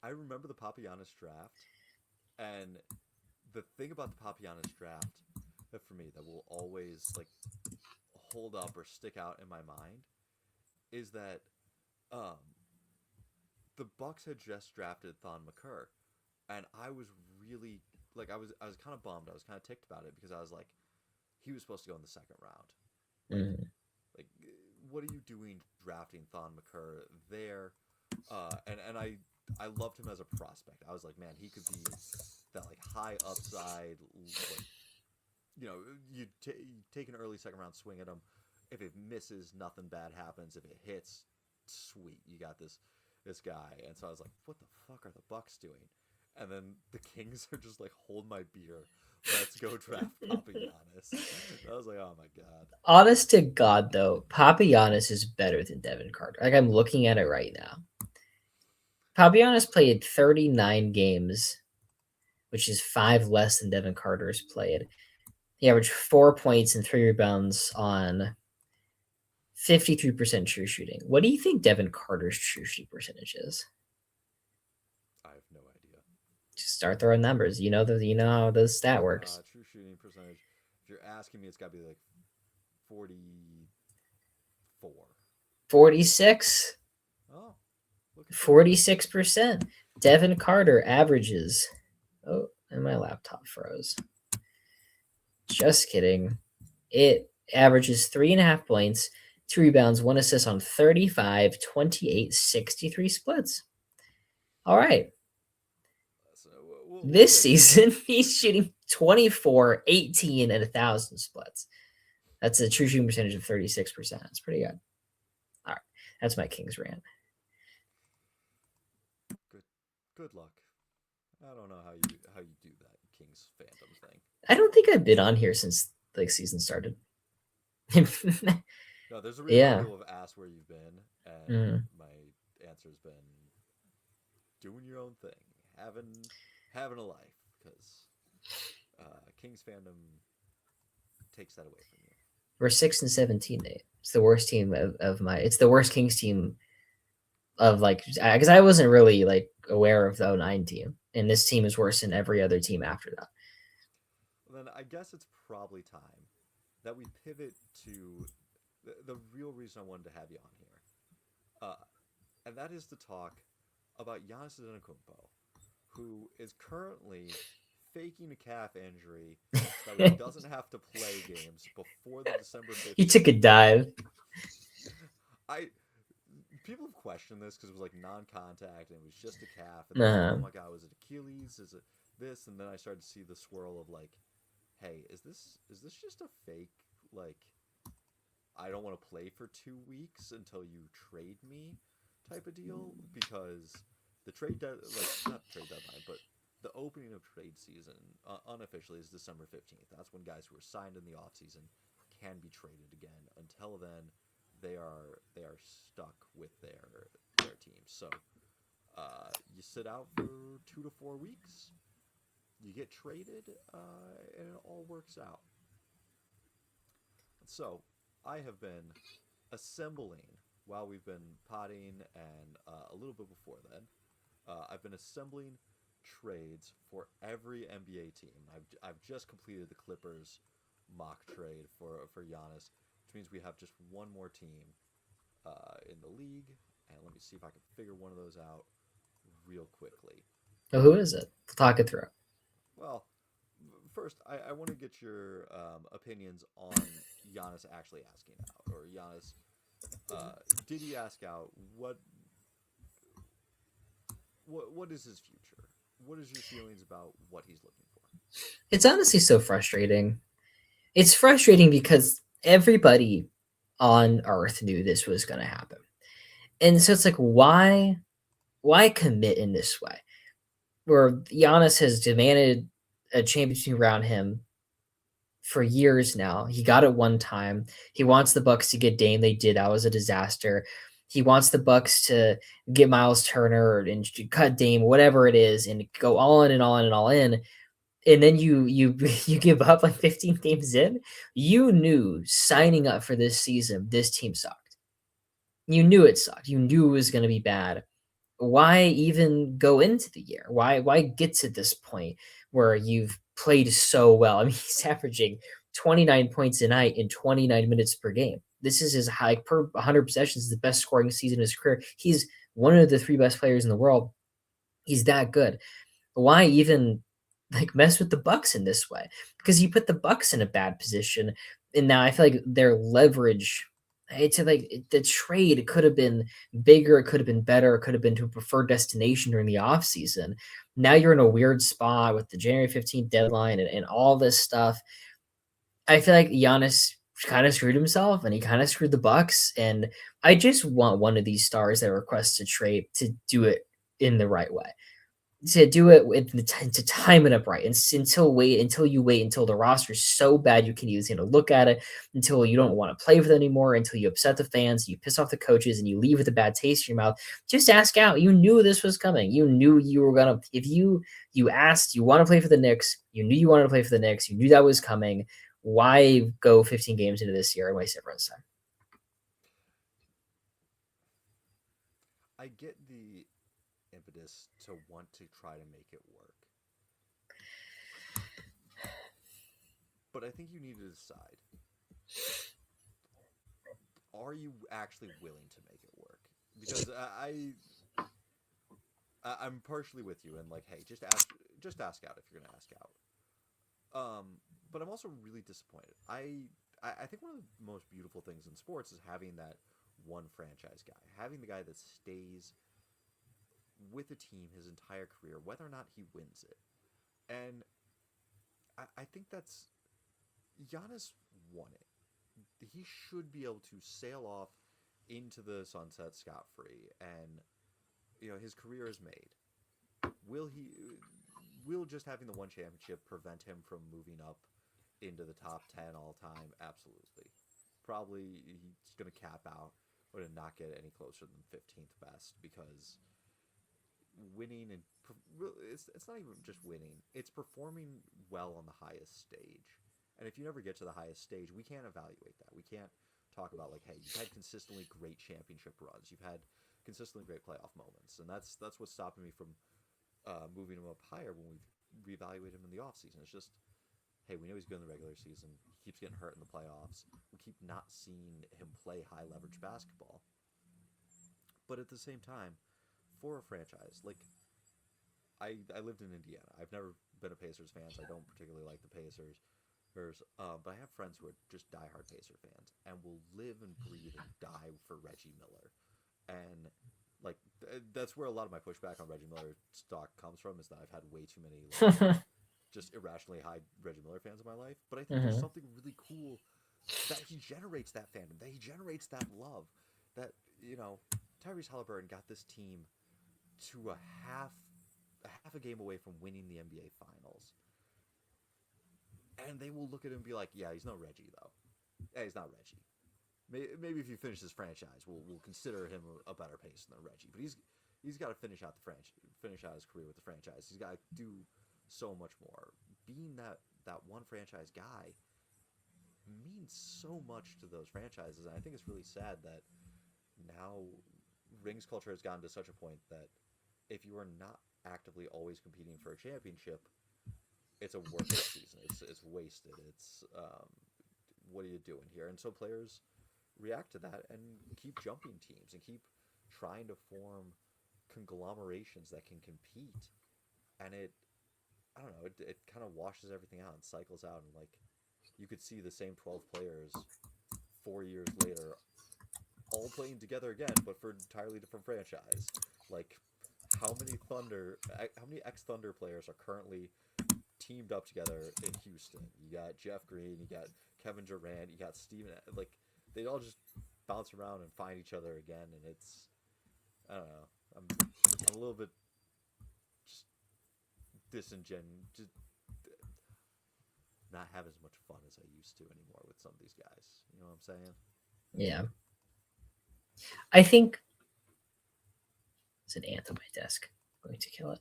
I remember the Papianis draft, and the thing about the Papianis draft that for me that will always like hold up or stick out in my mind is that um, the Bucks had just drafted Thon McCurr, and I was really like I was kind of bummed. I was kind of ticked about it because I was like, he was supposed to go in the second round. Like, what are you doing drafting Thon McCurr there? And I loved him as a prospect. I was like, man, he could be that like high upside. Like, you know, you take an early second round swing at him. If it misses, nothing bad happens. If it hits, sweet, you got this guy. And so I was like, what the fuck are the Bucks doing? And then the Kings are just like, hold my beer. Let's go draft Papianis. I was like, oh my god. Honest to God, though, Papianis is better than Devin Carter. Like, I'm looking at it right now. Papianis played 39 games, which is 5 less than Devin Carter's played. He averaged 4 points and 3 rebounds on 53% true shooting. What do you think Devin Carter's true shooting percentage is? I have no idea. Just start throwing numbers. You know how the stat works. True shooting percentage. If you're asking me, it's got to be like 44. 46. Oh, 46%. Devin Carter averages. Oh, and my laptop froze. Just kidding. It averages 3.5 points, 2 rebounds, 1 assist on 35, 28, 63 splits. All right. So this season, he's shooting 24, 18, and 1,000 splits. That's a true shooting percentage of 36%. That's pretty good. All right. That's my Kings rant. Good luck. I don't know how you do that Kings fandom thing. I don't think I've been on here since like season started. No, there's a reason people have asked where you've been, and my answer's been doing your own thing, having a life, because Kings fandom takes that away from you. We're 6-17, Nate. It's the worst team of my. It's the worst Kings team of like because I wasn't really like aware of the '09 team, and this team is worse than every other team after that. Well, then I guess it's probably time that we pivot to the real reason I wanted to have you on here, uh, and that is to talk about Giannis Antetokounmpo, who is currently faking a calf injury so that he doesn't have to play games before the December He took a 15th. dive. I People have questioned this because it was like non-contact and it was just a calf, and they're like, "Oh Uh, my God, was it Achilles? Is it this?" And then I started to see the swirl of like, "Hey, is this just a fake? Like, I don't want to play for 2 weeks until you trade me, type of deal?" Because the like not trade deadline, but the opening of trade season unofficially is December 15th. That's when guys who are signed in the offseason can be traded again. Until then, they are stuck with their teams. So you sit out for 2 to 4 weeks, you get traded, and it all works out. So I have been assembling while we've been potting, and a little bit before then, I've been assembling trades for every NBA team. I've just completed the Clippers mock trade for Giannis, which means we have just one more team in the league. And let me see if I can figure one of those out real quickly. oh, who is it? Talk it through. Well, first, I want to get your opinions on Giannis actually asking out, or Giannis. Did he ask out? What is his future? What is your feelings about what he's looking for? It's honestly so frustrating. It's frustrating because everybody on Earth knew this was going to happen, and so it's like, why commit in this way? Where Giannis has demanded a championship around him for years now. He got it one time. He wants the Bucks to get Dame. They did. That was a disaster. He wants the Bucks to get Miles Turner and cut Dame, whatever it is, and go all in and all in and all in. And then you you give up like 15 games in. You knew signing up for this season, this team sucked. You knew it sucked. You knew it was going to be bad. Why even go into the year? Why get to this point where you've played so well? I mean, he's averaging 29 points a night in 29 minutes per game. This is his high per 100 possessions, the best scoring season in his career. He's one of the three best players in the world. He's that good. Why even like mess with the Bucks in this way? Because you put the Bucks in a bad position, and now I feel like their leverage. It's like the trade could have been bigger, it could have been better, it could have been to a preferred destination during the offseason. Now you're in a weird spot with the January 15th deadline and all this stuff. I feel like Giannis kind of screwed himself and he kind of screwed the Bucks. And I just want one of these stars that requests a trade to do it in the right way, to do it with to time it up right, and until you wait until the roster is so bad you can use to look at it, until you don't want to play with it anymore, until you upset the fans, you piss off the coaches, and you leave with a bad taste in your mouth. Just ask out. You knew this was coming. You knew you were gonna. If you asked, you want to play for the Knicks. You knew you wanted to play for the Knicks. You knew that was coming. Why go 15 games into this year and waste everyone's time? I get the impetus to want to try to make it work, but I think you need to decide: are you actually willing to make it work? Because I'm partially with you, and like, hey, just ask out if you're gonna ask out. But I'm also really disappointed. I think one of the most beautiful things in sports is having that one franchise guy, having the guy that stays with a team his entire career, whether or not he wins it. And I think that's Giannis won it. He should be able to sail off into the sunset scot free, and his career is made. Will he? Will just having the one championship prevent him from moving up into the top 10 all time? Absolutely. Probably he's going to cap out or to not get any closer than 15th best, because winning and it's not even just winning, it's performing well on the highest stage. And if you never get to the highest stage, we can't evaluate that. We can't talk about like, hey, you've had consistently great championship runs. You've had consistently great playoff moments, and that's what's stopping me from moving him up higher when we reevaluate him in the offseason. It's just, hey, we know he's good in the regular season. He keeps getting hurt in the playoffs. We keep not seeing him play high leverage basketball. But at the same time, for a franchise, like I lived in Indiana. I've never been a Pacers fan, so I don't particularly like the Pacers. But I have friends who are just diehard Pacer fans and will live and breathe and die for Reggie Miller. And like that's where a lot of my pushback on Reggie Miller stock comes from, is that I've had way too many like just irrationally high Reggie Miller fans in my life. But I think there's Mm-hmm. something really cool that he generates, that fandom, that he generates that love. That, you know, Tyrese Halliburton got this team to a half a game away from winning the NBA Finals. And they will look at him and be like, yeah, he's no Reggie, though. Yeah, he's not Reggie. Maybe if he finishes franchise, we'll consider him a better pace than Reggie. But he's got to finish out his career with the franchise. He's got to do so much more. Being that one franchise guy means so much to those franchises, and I think it's really sad that now rings culture has gotten to such a point that if you are not actively always competing for a championship, it's a worthless season. It's wasted. It's what are you doing here? And so players react to that and keep jumping teams and keep trying to form conglomerations that can compete. And I don't know, it kind of washes everything out and cycles out. And like, you could see the same 12 players 4 years later all playing together again, but for an entirely different franchise. Like, how many ex Thunder players are currently teamed up together in Houston? You got Jeff Green, you got Kevin Durant, you got Steven. Like, they all just bounce around and find each other again, and it's, I don't know. I'm a little bit just disingenuous, just not have as much fun as I used to anymore with some of these guys. You know what I'm saying? Yeah. I think it's an ant on my desk. I'm going to kill it.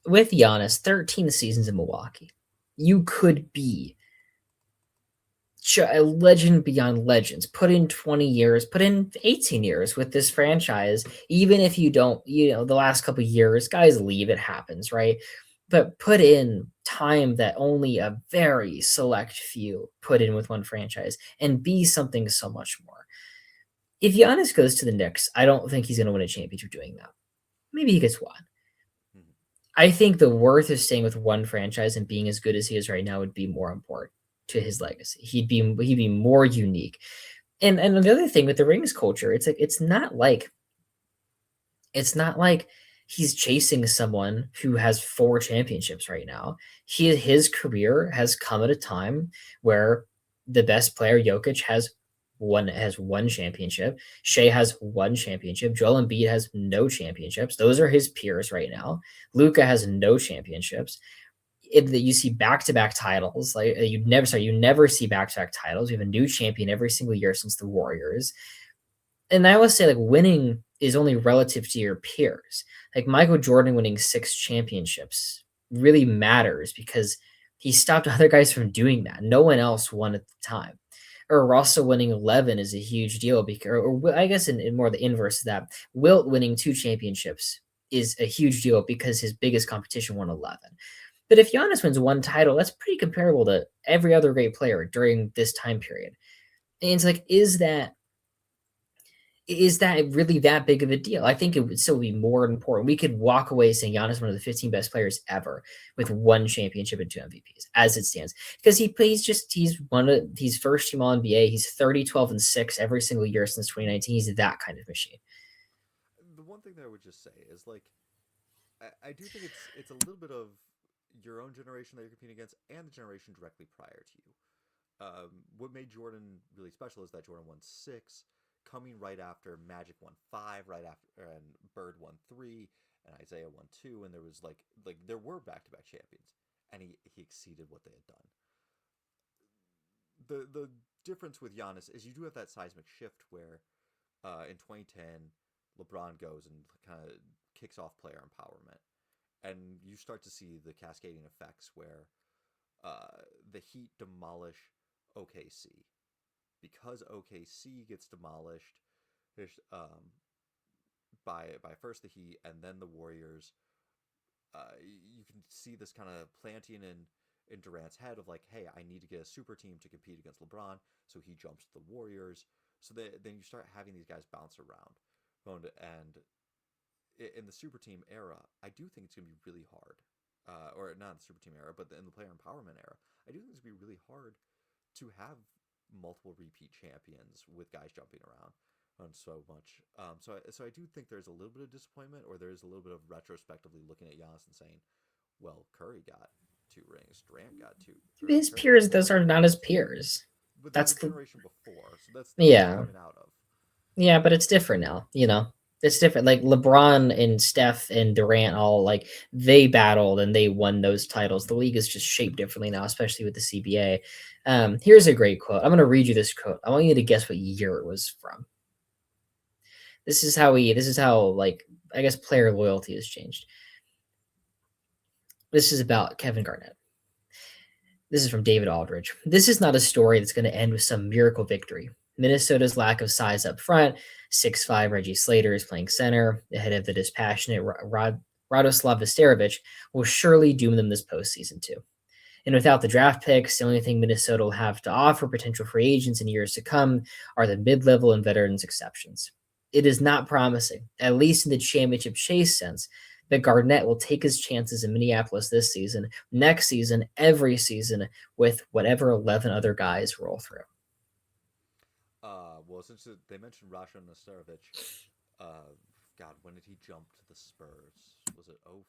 With Giannis, 13 seasons in Milwaukee, you could be a legend beyond legends. Put in 20 years, put in 18 years with this franchise. Even if you don't, the last couple of years, guys leave, it happens, right? But put in time that only a very select few put in with one franchise and be something so much more. If Giannis goes to the Knicks, I don't think he's going to win a championship doing that. Maybe he gets one. Mm-hmm. I think the worth of staying with one franchise and being as good as he is right now would be more important to his legacy. He'd be more unique. And the other thing with the rings culture, it's not like he's chasing someone who has 4 championships right now. His career has come at a time where the best player, Jokic, has one championship. Shea has 1 championship. Joel Embiid has no championships. Those are his peers right now. Luka has no championships. You see back-to-back titles. Like you never see back-to-back titles. We have a new champion every single year since the Warriors. And I always say, like, winning is only relative to your peers. Like Michael Jordan winning 6 championships really matters because he stopped other guys from doing that. No one else won at the time. Or Russell winning 11 is a huge deal because, or I guess in more the inverse of that, Wilt winning 2 championships is a huge deal because his biggest competition won 11. But if Giannis wins 1 title, that's pretty comparable to every other great player during this time period. And it's like, is that really that big of a deal? I think it would still be more important. We could walk away saying Giannis is one of the 15 best players ever with 1 championship and 2 MVPs as it stands. Because he's first team all NBA. He's 30, 12, and 6 every single year since 2019. He's that kind of machine. The one thing that I would just say is like, I do think it's a little bit of your own generation that you're competing against and the generation directly prior to you. What made Jordan really special is that Jordan won 6, coming right after Magic won 5, right after, and Bird won 3, and Isaiah won 2, and there was like there were back-to-back champions, and he exceeded what they had done. The difference with Giannis is you do have that seismic shift where in 2010 LeBron goes and kind of kicks off player empowerment, and you start to see the cascading effects where the Heat demolish OKC. Because OKC gets demolished by first the Heat and then the Warriors, you can see this kind of planting in Durant's head of like, hey, I need to get a super team to compete against LeBron, so he jumps to the Warriors. So then you start having these guys bounce around. And in the super team era, I do think it's going to be really hard. Or not the super team era, but in the player empowerment era, I do think it's going to be really hard to have multiple repeat champions with guys jumping around on so much. So I do think there's a little bit of disappointment, or there's a little bit of retrospectively looking at Giannis and saying, well, Curry got 2 rings, Durant got two. His Curry peers, got those are not his peers. but they're That's the the generation before, so that's what they're yeah. coming out of. Yeah, but it's different now, you know. It's different. Like LeBron and Steph and Durant all like they battled and they won those titles. The league is just shaped differently now, especially with the CBA. Here's a great quote. I'm gonna read you this quote. I want you to guess what year it was from. This is how like I guess player loyalty has changed. This is about Kevin Garnett. This is from David Aldridge. This is not a story that's going to end with some miracle victory. Minnesota's lack of size up front, 6'5" Reggie Slater is playing center ahead of the dispassionate Radoslav Visterovich, will surely doom them this postseason too. And without the draft picks, the only thing Minnesota will have to offer potential free agents in years to come are the mid-level and veterans exceptions. It is not promising, at least in the championship chase sense, that Garnett will take his chances in Minneapolis this season, next season, every season, with whatever 11 other guys roll through. Well, since they mentioned Rasha Nesterovic, God, when did he jump to the Spurs? Was it 05?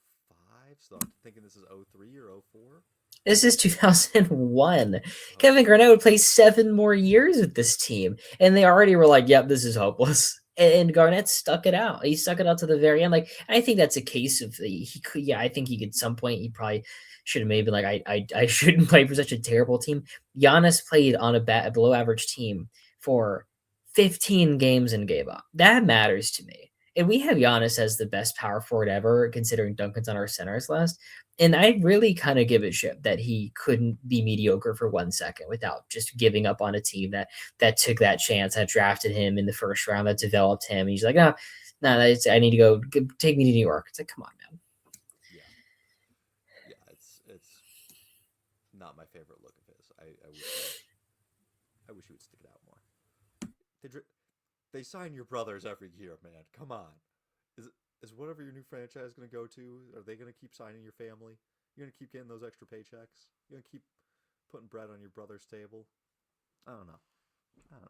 So I'm thinking this is 03 or 04? This is 2001. Kevin Okay. Garnett would play 7 more years with this team, and they already were like, "Yep, this is hopeless." And Garnett stuck it out. He stuck it out to the very end. Like I think that's a case of he could. Yeah, I think he could. Some point he probably should have maybe like I shouldn't play for such a terrible team. Giannis played on a below average team for 15 games and gave up. That matters to me. And we have Giannis as the best power forward ever, considering Duncan's on our centers list. And I really kind of give a shit that he couldn't be mediocre for 1 second without just giving up on a team that took that chance, that drafted him in the first round, that developed him. And he's like, no, I need to go take me to New York. It's like, come on, man. Yeah, yeah, it's not my favorite look of his. I wish he would stick it out more. They sign your brothers every year, man. Come on. Is is whatever your new franchise going to go to? Are they going to keep signing your family? You're going to keep getting those extra paychecks? You're going to keep putting bread on your brother's table? I don't know. I don't know.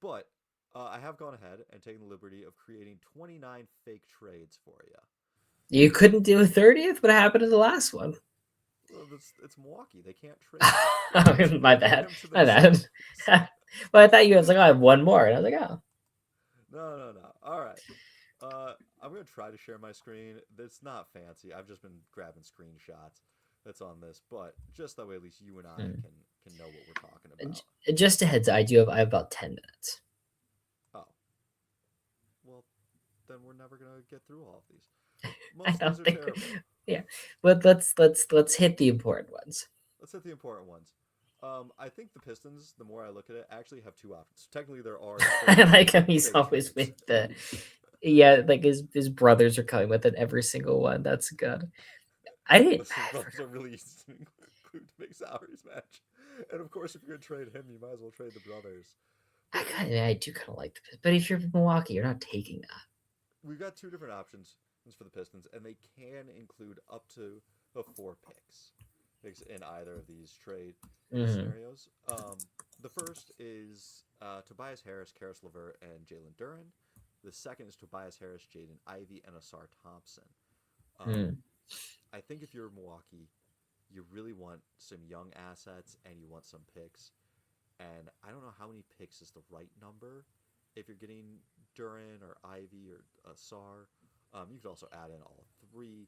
But I have gone ahead and taken the liberty of creating 29 fake trades for you. You couldn't do a 30th? What happened to the last one? Well, it's Milwaukee. They can't trade. My bad. My bad. Well, I thought you was like, oh, I have one more. And I was like, oh. No. All right. I'm going to try to share my screen. It's not fancy. I've just been grabbing screenshots that's on this, but just that way at least you and I can know what we're talking about. Just a heads up, I have about 10 minutes. Oh. Well, then we're never going to get through all of these. Most of these are terrible. Yeah. But let's hit the important ones. Let's hit the important ones. I think the Pistons, the more I look at it, actually have two options. Technically, there are. I like how he's always with the. Yeah, like his brothers are coming with it every single one. That's good. I didn't. His brothers are really easy to include to make salaries match. And of course, if you're gonna trade him, you might as well trade the brothers. I do kind of like the Pistons, but if you're Milwaukee, you're not taking that. We've got two different options for the Pistons, and they can include up to 4 picks in either of these trade scenarios. The first is Tobias Harris, Karis LeVert, and Jalen Duren. The second is Tobias Harris, Jaden Ivey, and Asar Thompson. I think if you're Milwaukee, you really want some young assets and you want some picks. And I don't know how many picks is the right number. If you're getting Duren or Ivy or Asar, you could also add in all 3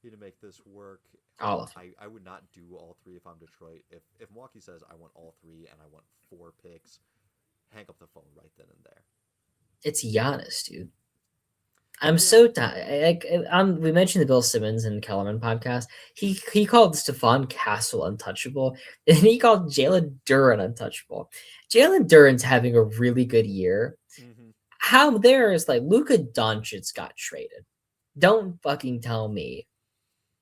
to make this work. All of them. I would not do all 3 if I'm Detroit. If Milwaukee says I want all 3 and I want 4 picks, hang up the phone right then and there. It's Giannis, dude. I'm Yeah, so like we mentioned the Bill Simmons and Kellerman podcast. He called Stephon Castle untouchable, and he called Jalen Duren untouchable. Jalen Duren's having a really good year. hmm How there is like Luka Doncic got traded. Don't fucking tell me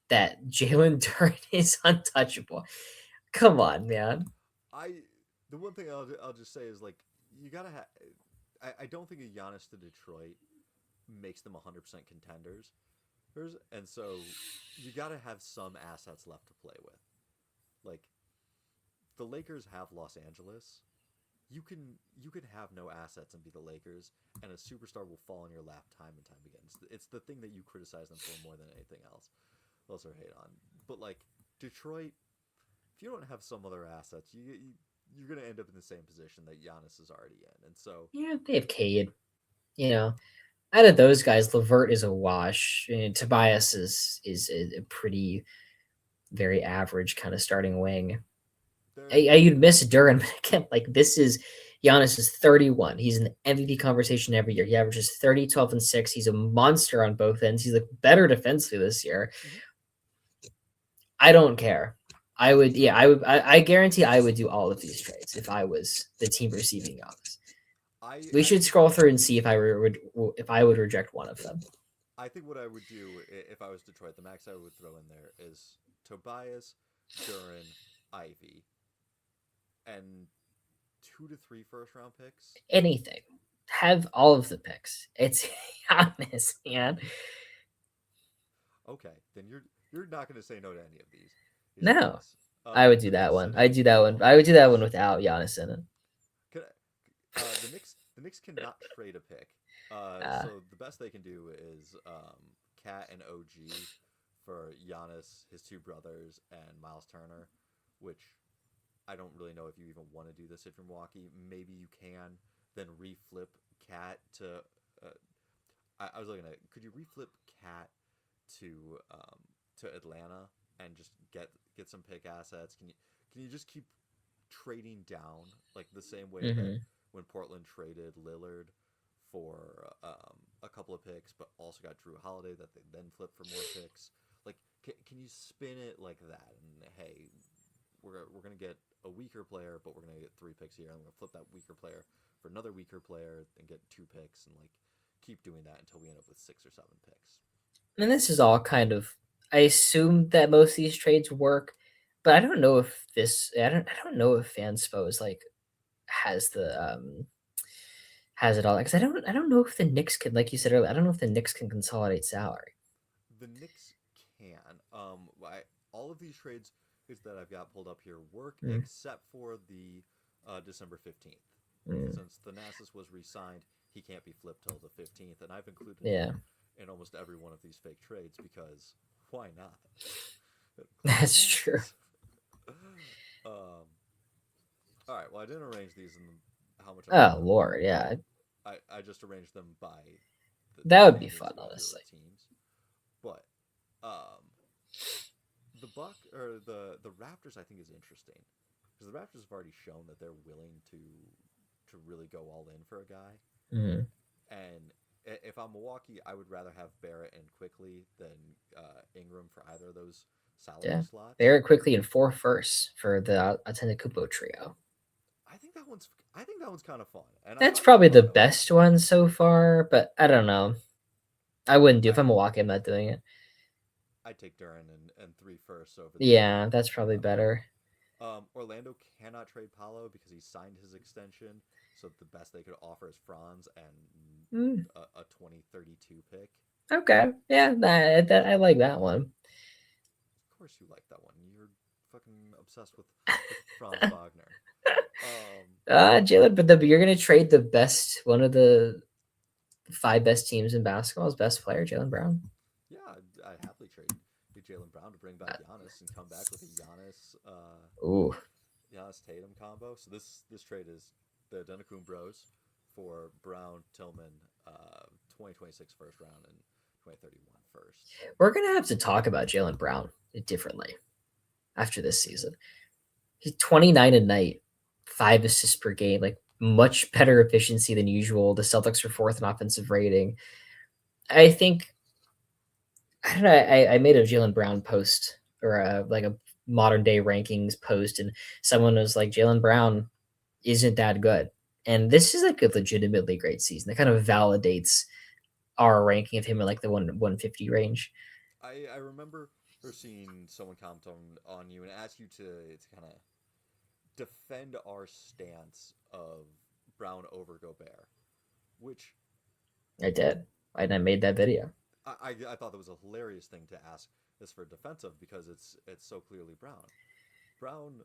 that Jalen Duren is untouchable. Come on, man. I the one thing I'll just say is like you gotta have. I don't think a Giannis to Detroit makes them 100% contenders. And so you got to have some assets left to play with. Like the Lakers have Los Angeles. You can have no assets and be the Lakers, and a superstar will fall in your lap time and time again. It's the thing that you criticize them for more than anything else. Those are hate on. But like Detroit, if you don't have some other assets, you're gonna end up in the same position that Giannis is already in. And so Yeah, they have Cade. You know, out of those guys, Levert is a wash. And Tobias is a pretty very average kind of starting wing. they're You'd miss Duran, but again, like this is Giannis is 31. He's in the MVP conversation every year. He averages 30, 12, and 6. He's a monster on both ends. He's like better defensively this year. mhm. I don't care. I would, yeah, I would. I guarantee I would do all of these trades if I was the team receiving Giannis. We I should think scroll through and see if I would reject one of them. I think what I would do if I was Detroit, the max I would throw in there is Tobias, Duran, Ivy, and 2 to 3 first round picks. Anything. Have all of the picks. It's Giannis, man. Okay, then you're not going to say no to any of these. These are No, nice. I would do The that Knicks one. and I'd do that one. I would do that one Hawks. without Giannis in it. The Knicks cannot trade a pick. Uh, So the best they can do is Cat and OG for Giannis, his two brothers, and Miles Turner, which I don't really know if you even want to do this if you're Milwaukee. Maybe you can then reflip Cat to. Uh, I was looking at. Could you reflip Cat to Atlanta and just get some pick assets? Can you just keep trading down like the same way that mhm. when Portland traded Lillard for a couple of picks, but also got Drew Holiday that they then flipped for more picks? Like, can you spin it like that? And hey, we're gonna get a weaker player, but we're gonna get 3 picks here, and we're gonna flip that weaker player for another weaker player and get 2 picks, and like keep doing that until we end up with 6 or 7 picks. And this is all kind of. I assume that most of these trades work, but I don't know if this. I don't know if Fanspo is like has the has it all because I don't know if the Knicks can, like you said earlier, I don't know if the Knicks can consolidate salary. The Knicks can. All of these trades that I've got pulled up here work Mm, except for the December 15th. mm, Since Thanasis was re-signed, he can't be flipped till the 15th, and I've included him yeah, in almost every one of these fake trades because why not? Classic that's true. Thanasis. um, all right. Well, I didn't arrange these in how much I'm Oh putting them in. Lord, yeah, I just arranged them by the that would be standings fun, of my honestly. favorite teams. But um, the Buck or the Raptors, I think, is interesting because the Raptors have already shown that they're willing to really go all in for a guy. Mm, And if I'm Milwaukee, I would rather have Barrett and Quickly than Ingram for either of those salary yeah, slots. very quickly in 4 firsts for the Antetokounmpo trio. I think that one's kind of fun, and I That's thought about probably the going OG. best one so far, but I don't know. I wouldn't do I if I'm Milwaukee. I'm not doing it. I take Duran and 3 firsts over the Yeah, that's the probably pick. better. Orlando cannot trade Paolo because he signed his extension, so the best they could offer is Franz and Mm, a 2032 pick. okay, yeah, I like that one. Of course, you like that one. You're fucking obsessed with Franz Wagner. Jalen, but you're gonna trade the best, one of the 5 best teams in basketball's best player, Jalen Brown. Yeah, I'd happily trade Jalen Brown to bring back Giannis and come back with a Ooh, Giannis Tatum combo. So this trade is the Antetokounmpo Bros for Brown, Tillman, 2026 first round and 2031 first. we're gonna have to talk about Jalen Brown differently after this season. He's 29 a night, 5 assists per game, like much better efficiency than usual. The Celtics are fourth in offensive rating. I think I don't know. I made a Jalen Brown post or like a modern day rankings post, and someone was like, Jalen Brown isn't that good. And this is like a legitimately great season. That kind of validates our ranking of him in like the 150 range. I remember her seeing someone comment on you and ask you to kind of defend our stance of Brown over Gobert, which I did. And I made that video. I thought that was a hilarious thing to ask this for defensive because it's so clearly Brown. Brown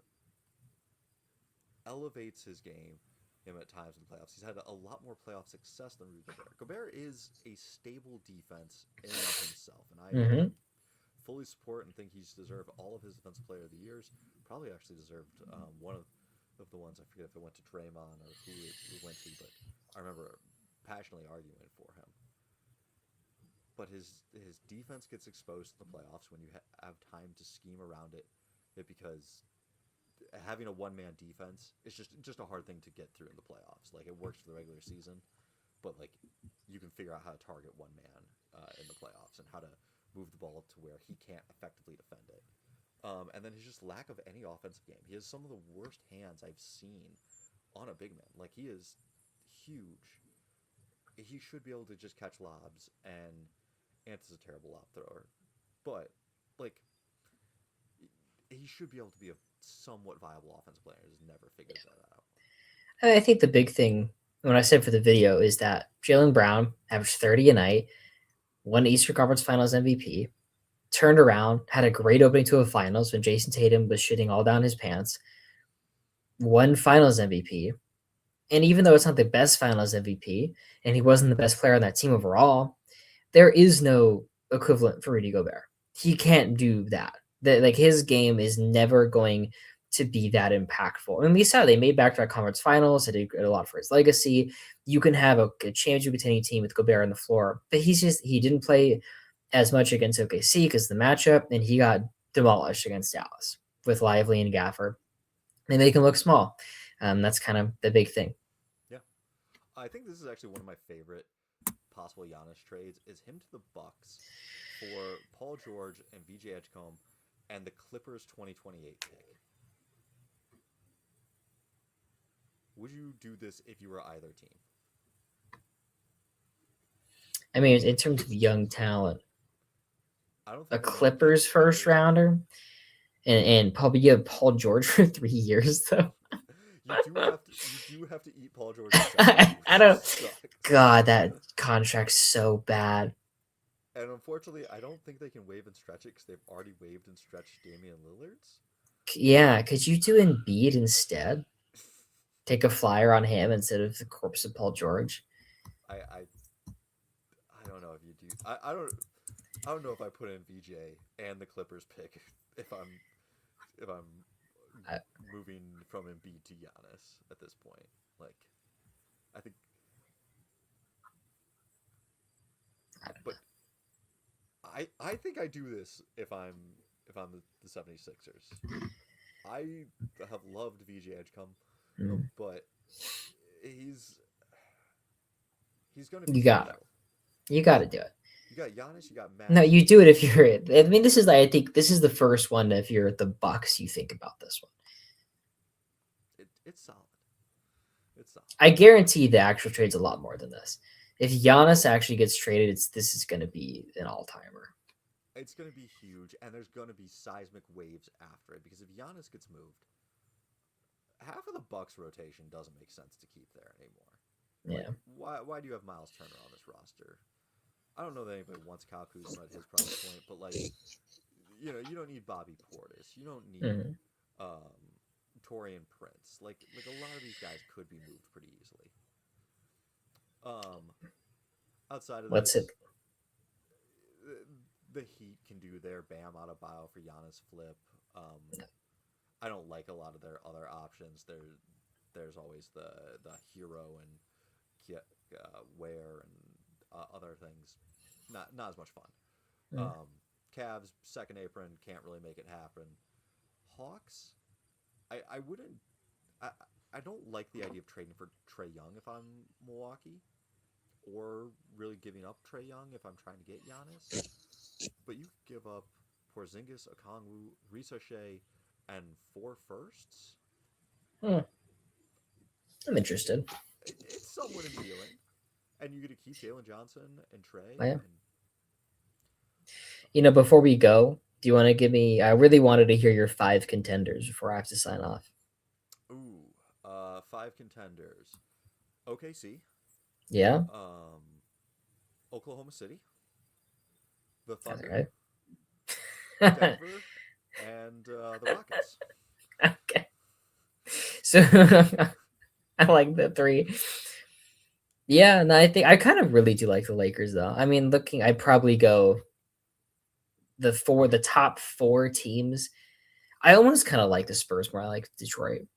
elevates his game him at times in the playoffs. He's had a lot more playoff success than Rudy Gobert. Gobert is a stable defense in and of himself, and I Hmm. fully support and think he's deserved all of his Defensive Player of the Years. Probably actually deserved one of the ones. I forget if it went to Draymond or who it went to, but I remember passionately arguing for him. But his defense gets exposed in the playoffs when you have time to scheme around it because having a one man defense is just a hard thing to get through in the playoffs. Like it works for the regular season, but like you can figure out how to target one man in the playoffs and how to move the ball to where he can't effectively defend it. And then his just lack of any offensive game. He has some of the worst hands I've seen on a big man. Like he is huge. He should be able to just catch lobs, and Ant is a terrible lob thrower, but like he should be able to be a somewhat viable offensive player. He's never figured that out. I think the big thing when I said for the video is that Jalen Brown averaged 30 a night, won the Eastern Conference Finals MVP, turned around, had a great opening to a finals when Jason Tatum was shitting all down his pants, won Finals MVP. And even though it's not the best Finals MVP, and he wasn't the best player on that team overall, there is no equivalent for Rudy Gobert. He can't do that. Like his game is never going to be that impactful. I mean, we saw they made back-to-back conference finals. They did a lot for his legacy. You can have a championship contending team with Gobert on the floor, but he didn't play as much against OKC because the matchup, and he got demolished against Dallas with Lively and Gaffer. They make him look small. That's kind of the big thing. Yeah, I think this is actually one of my favorite possible Giannis trades is him to the Bucks for Paul George and VJ Edgecombe and the Clippers 2028 pick. Would you do this if you were either team? I mean, in terms of young talent, I don't a think the young pick Clippers first matters. rounder, and probably give Paul George for 3 years though. You do have to eat Paul George's salary, I which don't. sucks. God, that contract's so bad. And unfortunately, I don't think they can waive and stretch it because they've already waived and stretched Damian Lillard's. Yeah, could you do Embiid instead? Take a flyer on him instead of the corpse of Paul George. I don't know if you do. I don't know if I put in VJ and the Clippers pick if I'm I, moving from Embiid to Giannis at this point. Like I think, I don't but I think I do this if I'm the 76ers. I have loved VJ Edgecombe, know. but he's he's going to be You got it. special. You got to do it. You got Giannis, you got No, Maxey. you do it if you're it. I mean, this is I think this is the first one. If you're at the Bucks, you think about this one. It's solid. It's solid. I guarantee the actual trade's a lot more than this. If Giannis actually gets traded, this is going to be an all timer. It's going to be huge, and there's going to be seismic waves after it because if Giannis gets moved, half of the Bucks rotation doesn't make sense to keep there anymore. Like, Yeah. why do you have Miles Turner on this roster? I don't know that anybody wants Kyle Kuzma at his price point, but like, you don't need Bobby Portis. You don't need Mm-hmm. um, Torian Prince. Like a lot of these guys could be moved pretty easily. Um, outside of What's it? this, the Heat can do their Bam out of bio for Giannis flip. I don't like a lot of their other options. There's always the hero and Ware and other things. Not as much fun. Mm. Cavs second apron can't really make it happen. Hawks, I wouldn't. I don't like the idea of trading for Trae Young if I'm Milwaukee, or really giving up Trey Young if I'm trying to get Giannis. But you give up Porzingis, Okongwu, Risochet, and 4 firsts. Hmm, I'm It, interested. it's somewhat appealing, and you get to keep Jalen Johnson and Trey. Yeah. And Before we go, do you want to give me? I really wanted to hear your 5 contenders before I have to sign off. ooh, 5 contenders: OKC, Yeah, um, Oklahoma City, the that's Thunder, right. Denver, and the Rockets. Okay, so I like the three. Yeah, no, I think I kind of really do like the Lakers though. I mean, I'd probably go the top 4 teams. I almost kind of like the Spurs more. I like Detroit.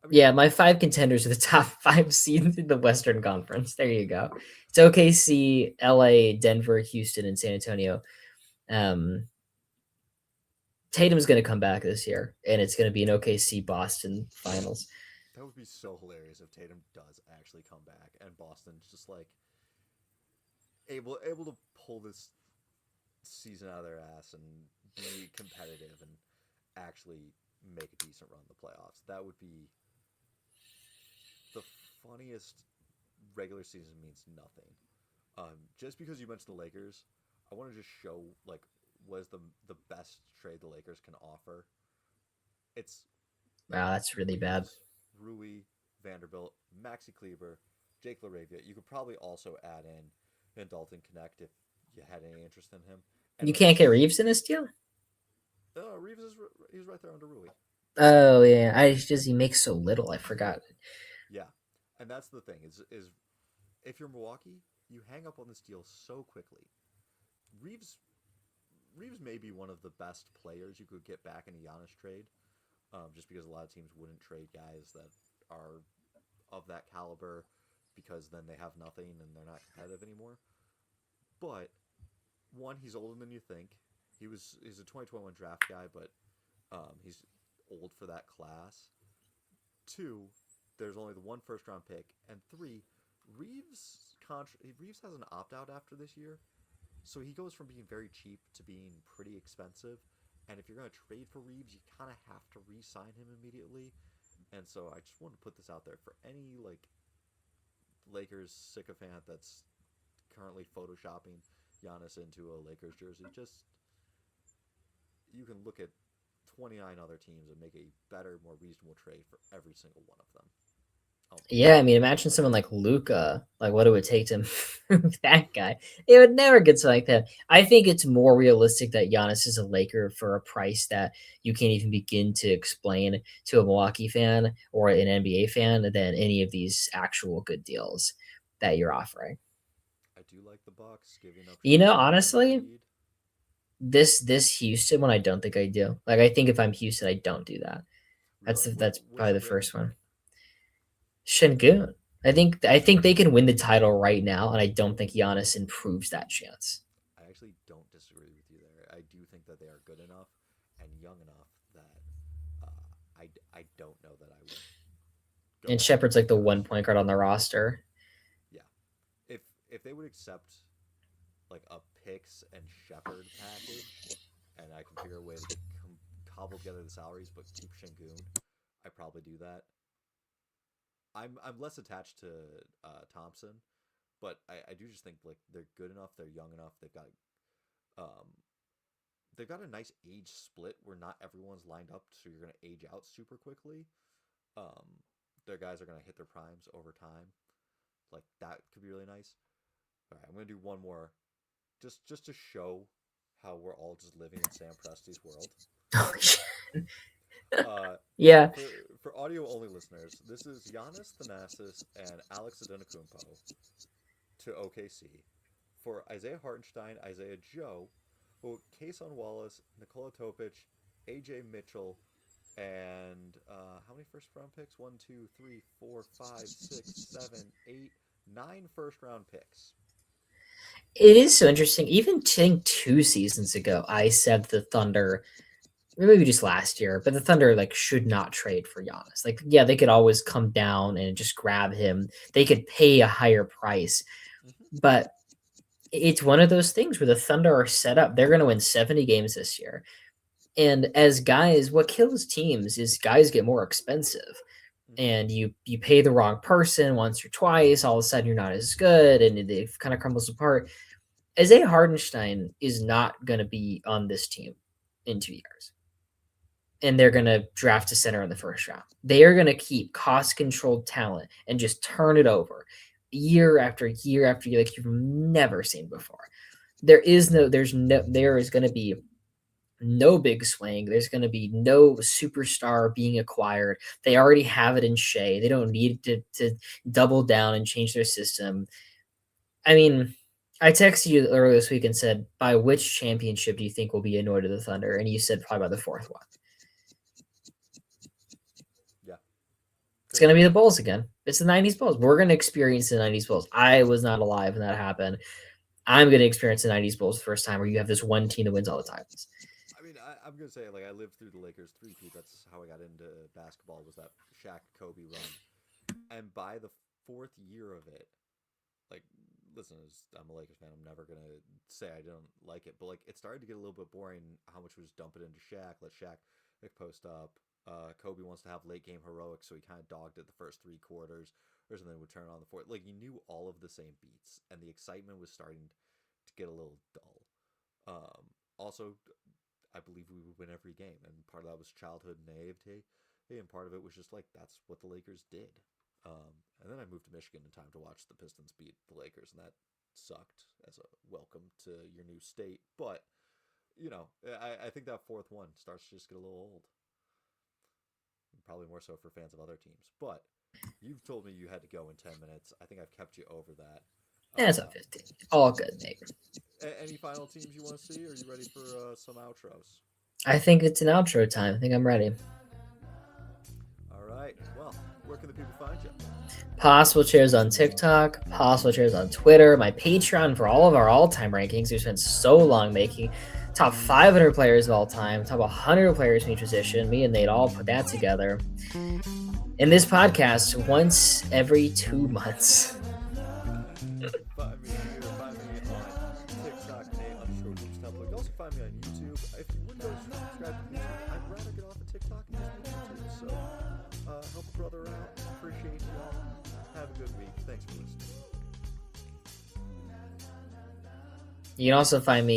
I mean, Yeah, my 5 contenders are the top 5 seeds in the Western Conference. There you go. It's OKC, LA, Denver, Houston, and San Antonio. Um, Tatum's going to come back this year, and it's going to be an OKC Boston finals. that would be so hilarious if Tatum does actually come back and Boston's just like able to pull this season out of their ass and be competitive and actually make a decent run in the playoffs. That would be the funniest. Regular season means nothing. Just because you mentioned the Lakers, I want to just show like what is the best trade the Lakers can offer. It's Wow, that's really bad. Reeves, Rui, Vanderbilt, Maxi Kleber, Jake LaRavia. You could probably also add in Dalton Connect if you had any interest in him. And You can't get Reeves in this deal? Reeves he's right there under Rui. Oh, yeah. He makes so little. I forgot. Yeah, and that's the thing is if you're Milwaukee, you hang up on this deal so quickly. Reeves Reeves may be one of the best players you could get back in a Giannis trade, just because a lot of teams wouldn't trade guys that are of that caliber because then they have nothing and they're not competitive anymore. But one, he's older than you think. He's a 2021 draft guy, but he's old for that class. Two, there's only the one first round pick, and three, Reeves has an opt out after this year, so he goes from being very cheap to being pretty expensive. And if you're going to trade for Reeves, you kind of have to re-sign him immediately. And so I just want to put this out there for any like Lakers sycophant that's currently photoshopping Giannis into a Lakers jersey. Just you can look at 29 other teams and make a better, more reasonable trade for every single one of them. Yeah, I mean, imagine someone like Luca. Like, what it would take to move that guy. It would never get to like that. I think it's more realistic that Giannis is a Laker for a price that you can't even begin to explain to a Milwaukee fan or an NBA fan than any of these actual good deals that you're offering. I do like the Bucks giving up Shea Given Honestly, Embiid. this Houston one, I don't think I do. Like, I think if I'm Houston, I don't do that. Really? That's Where's probably your the first ranking? one. Shingun. I think they can win the title right now, and I don't think Giannis improves that chance. I actually don't disagree with you there. I do think that they are good enough and young enough that I don't know that I would And go after Shepard's like the one Jokic. point guard on the roster. Yeah, if they would accept like a picks and Shepard package, and I can figure a way to cobble together the salaries but keep Shingun, I probably do that. I'm less attached to Thompson, but I do just think like they're good enough, they're young enough, um they've got a nice age split where not everyone's lined up, so you're gonna age out super quickly. Um, their guys are gonna hit their primes over time. Like that could be really nice. All right, I'm gonna do one more, just to show how we're all just living in Sam Presti's world. Oh, Uh, yeah. for audio only listeners, this is Giannis Thanasis and Alex Antetokounmpo to OKC. For Isaiah Hartenstein, Isaiah Joe, well, Kason Wallace, Nikola Topic, AJ Mitchell, and how many first round picks? One, two, three, four, five, six, seven, eight, nine first round picks. It is so interesting. Even think 2 seasons ago, I said the Thunder maybe just last year, but the Thunder like should not trade for Giannis. Like, yeah, they could always come down and just grab him. They could pay a higher price, Mm-hmm. but it's one of those things where the Thunder are set up. They're going to win 70 games this year. And as guys, what kills teams is guys get more expensive. Mm-hmm. And you pay the wrong person once or twice, all of a sudden you're not as good, and it kind of crumbles apart. Isaiah Hardenstein is not going to be on this team in 2 years, and they're going to draft a center in the first round. They are going to keep cost-controlled talent and just turn it over year after year after year, like you've never seen before. There is going to be no big swing. There's going to be no superstar being acquired. They already have it in Shea. They don't need to double down and change their system. I mean, I texted you earlier this week and said, by which championship do you think will be annoyed at the Thunder? And you said probably by the fourth one. Yeah. It's going to be the Bulls again. It's the 90s Bulls. We're going to experience the 90s Bulls. I was not alive when that happened. I'm going to experience the 90s Bulls the first time where you have this one team that wins all the titles. I mean, I'm gonna say, like, I lived through the Lakers three-peat. That's how I got into basketball. Was that Shaq Kobe run? And by the fourth year of it, like, listen, I'm a Lakers fan. I'm never gonna say I don't like it, but like, it started to get a little bit boring. How much was dumping into Shaq? Let Shaq post up. Kobe wants to have late game heroics, so he kind of dogged it the first 3 quarters, or something would turn on the fourth. Like, you knew all of the same beats, and the excitement was starting to get a little dull. Also, I believe we would win every game, and part of that was childhood naivety, and part of it was just like that's what the Lakers did. And then I moved to Michigan in time to watch the Pistons beat the Lakers, and that sucked as a welcome to your new state. But I think that fourth one starts to just get a little old. Probably more so for fans of other teams. But you've told me you had to go in 10 minutes. I think I've kept you over that. That's not 15. All good, Nate. Any final teams you want to see? Or are you ready for some outros? I think it's an outro time. I think I'm ready. All right. Well, where can the people find you? Possible Chairs on TikTok, Possible Chairs on Twitter, my Patreon for all of our all-time rankings. We've spent so long making top 500 players of all time, top 100 players in each position. Me and Nate all put that together. In this podcast, once every 2 months. Find me on TikTok, Nate_Hoops. You can also find me on YouTube. If you wouldn't go subscribe to YouTube, I'd rather get off of TikTok and just do YouTube. So help a brother out. Appreciate y'all. Have a good week. Thanks for listening. You can also find me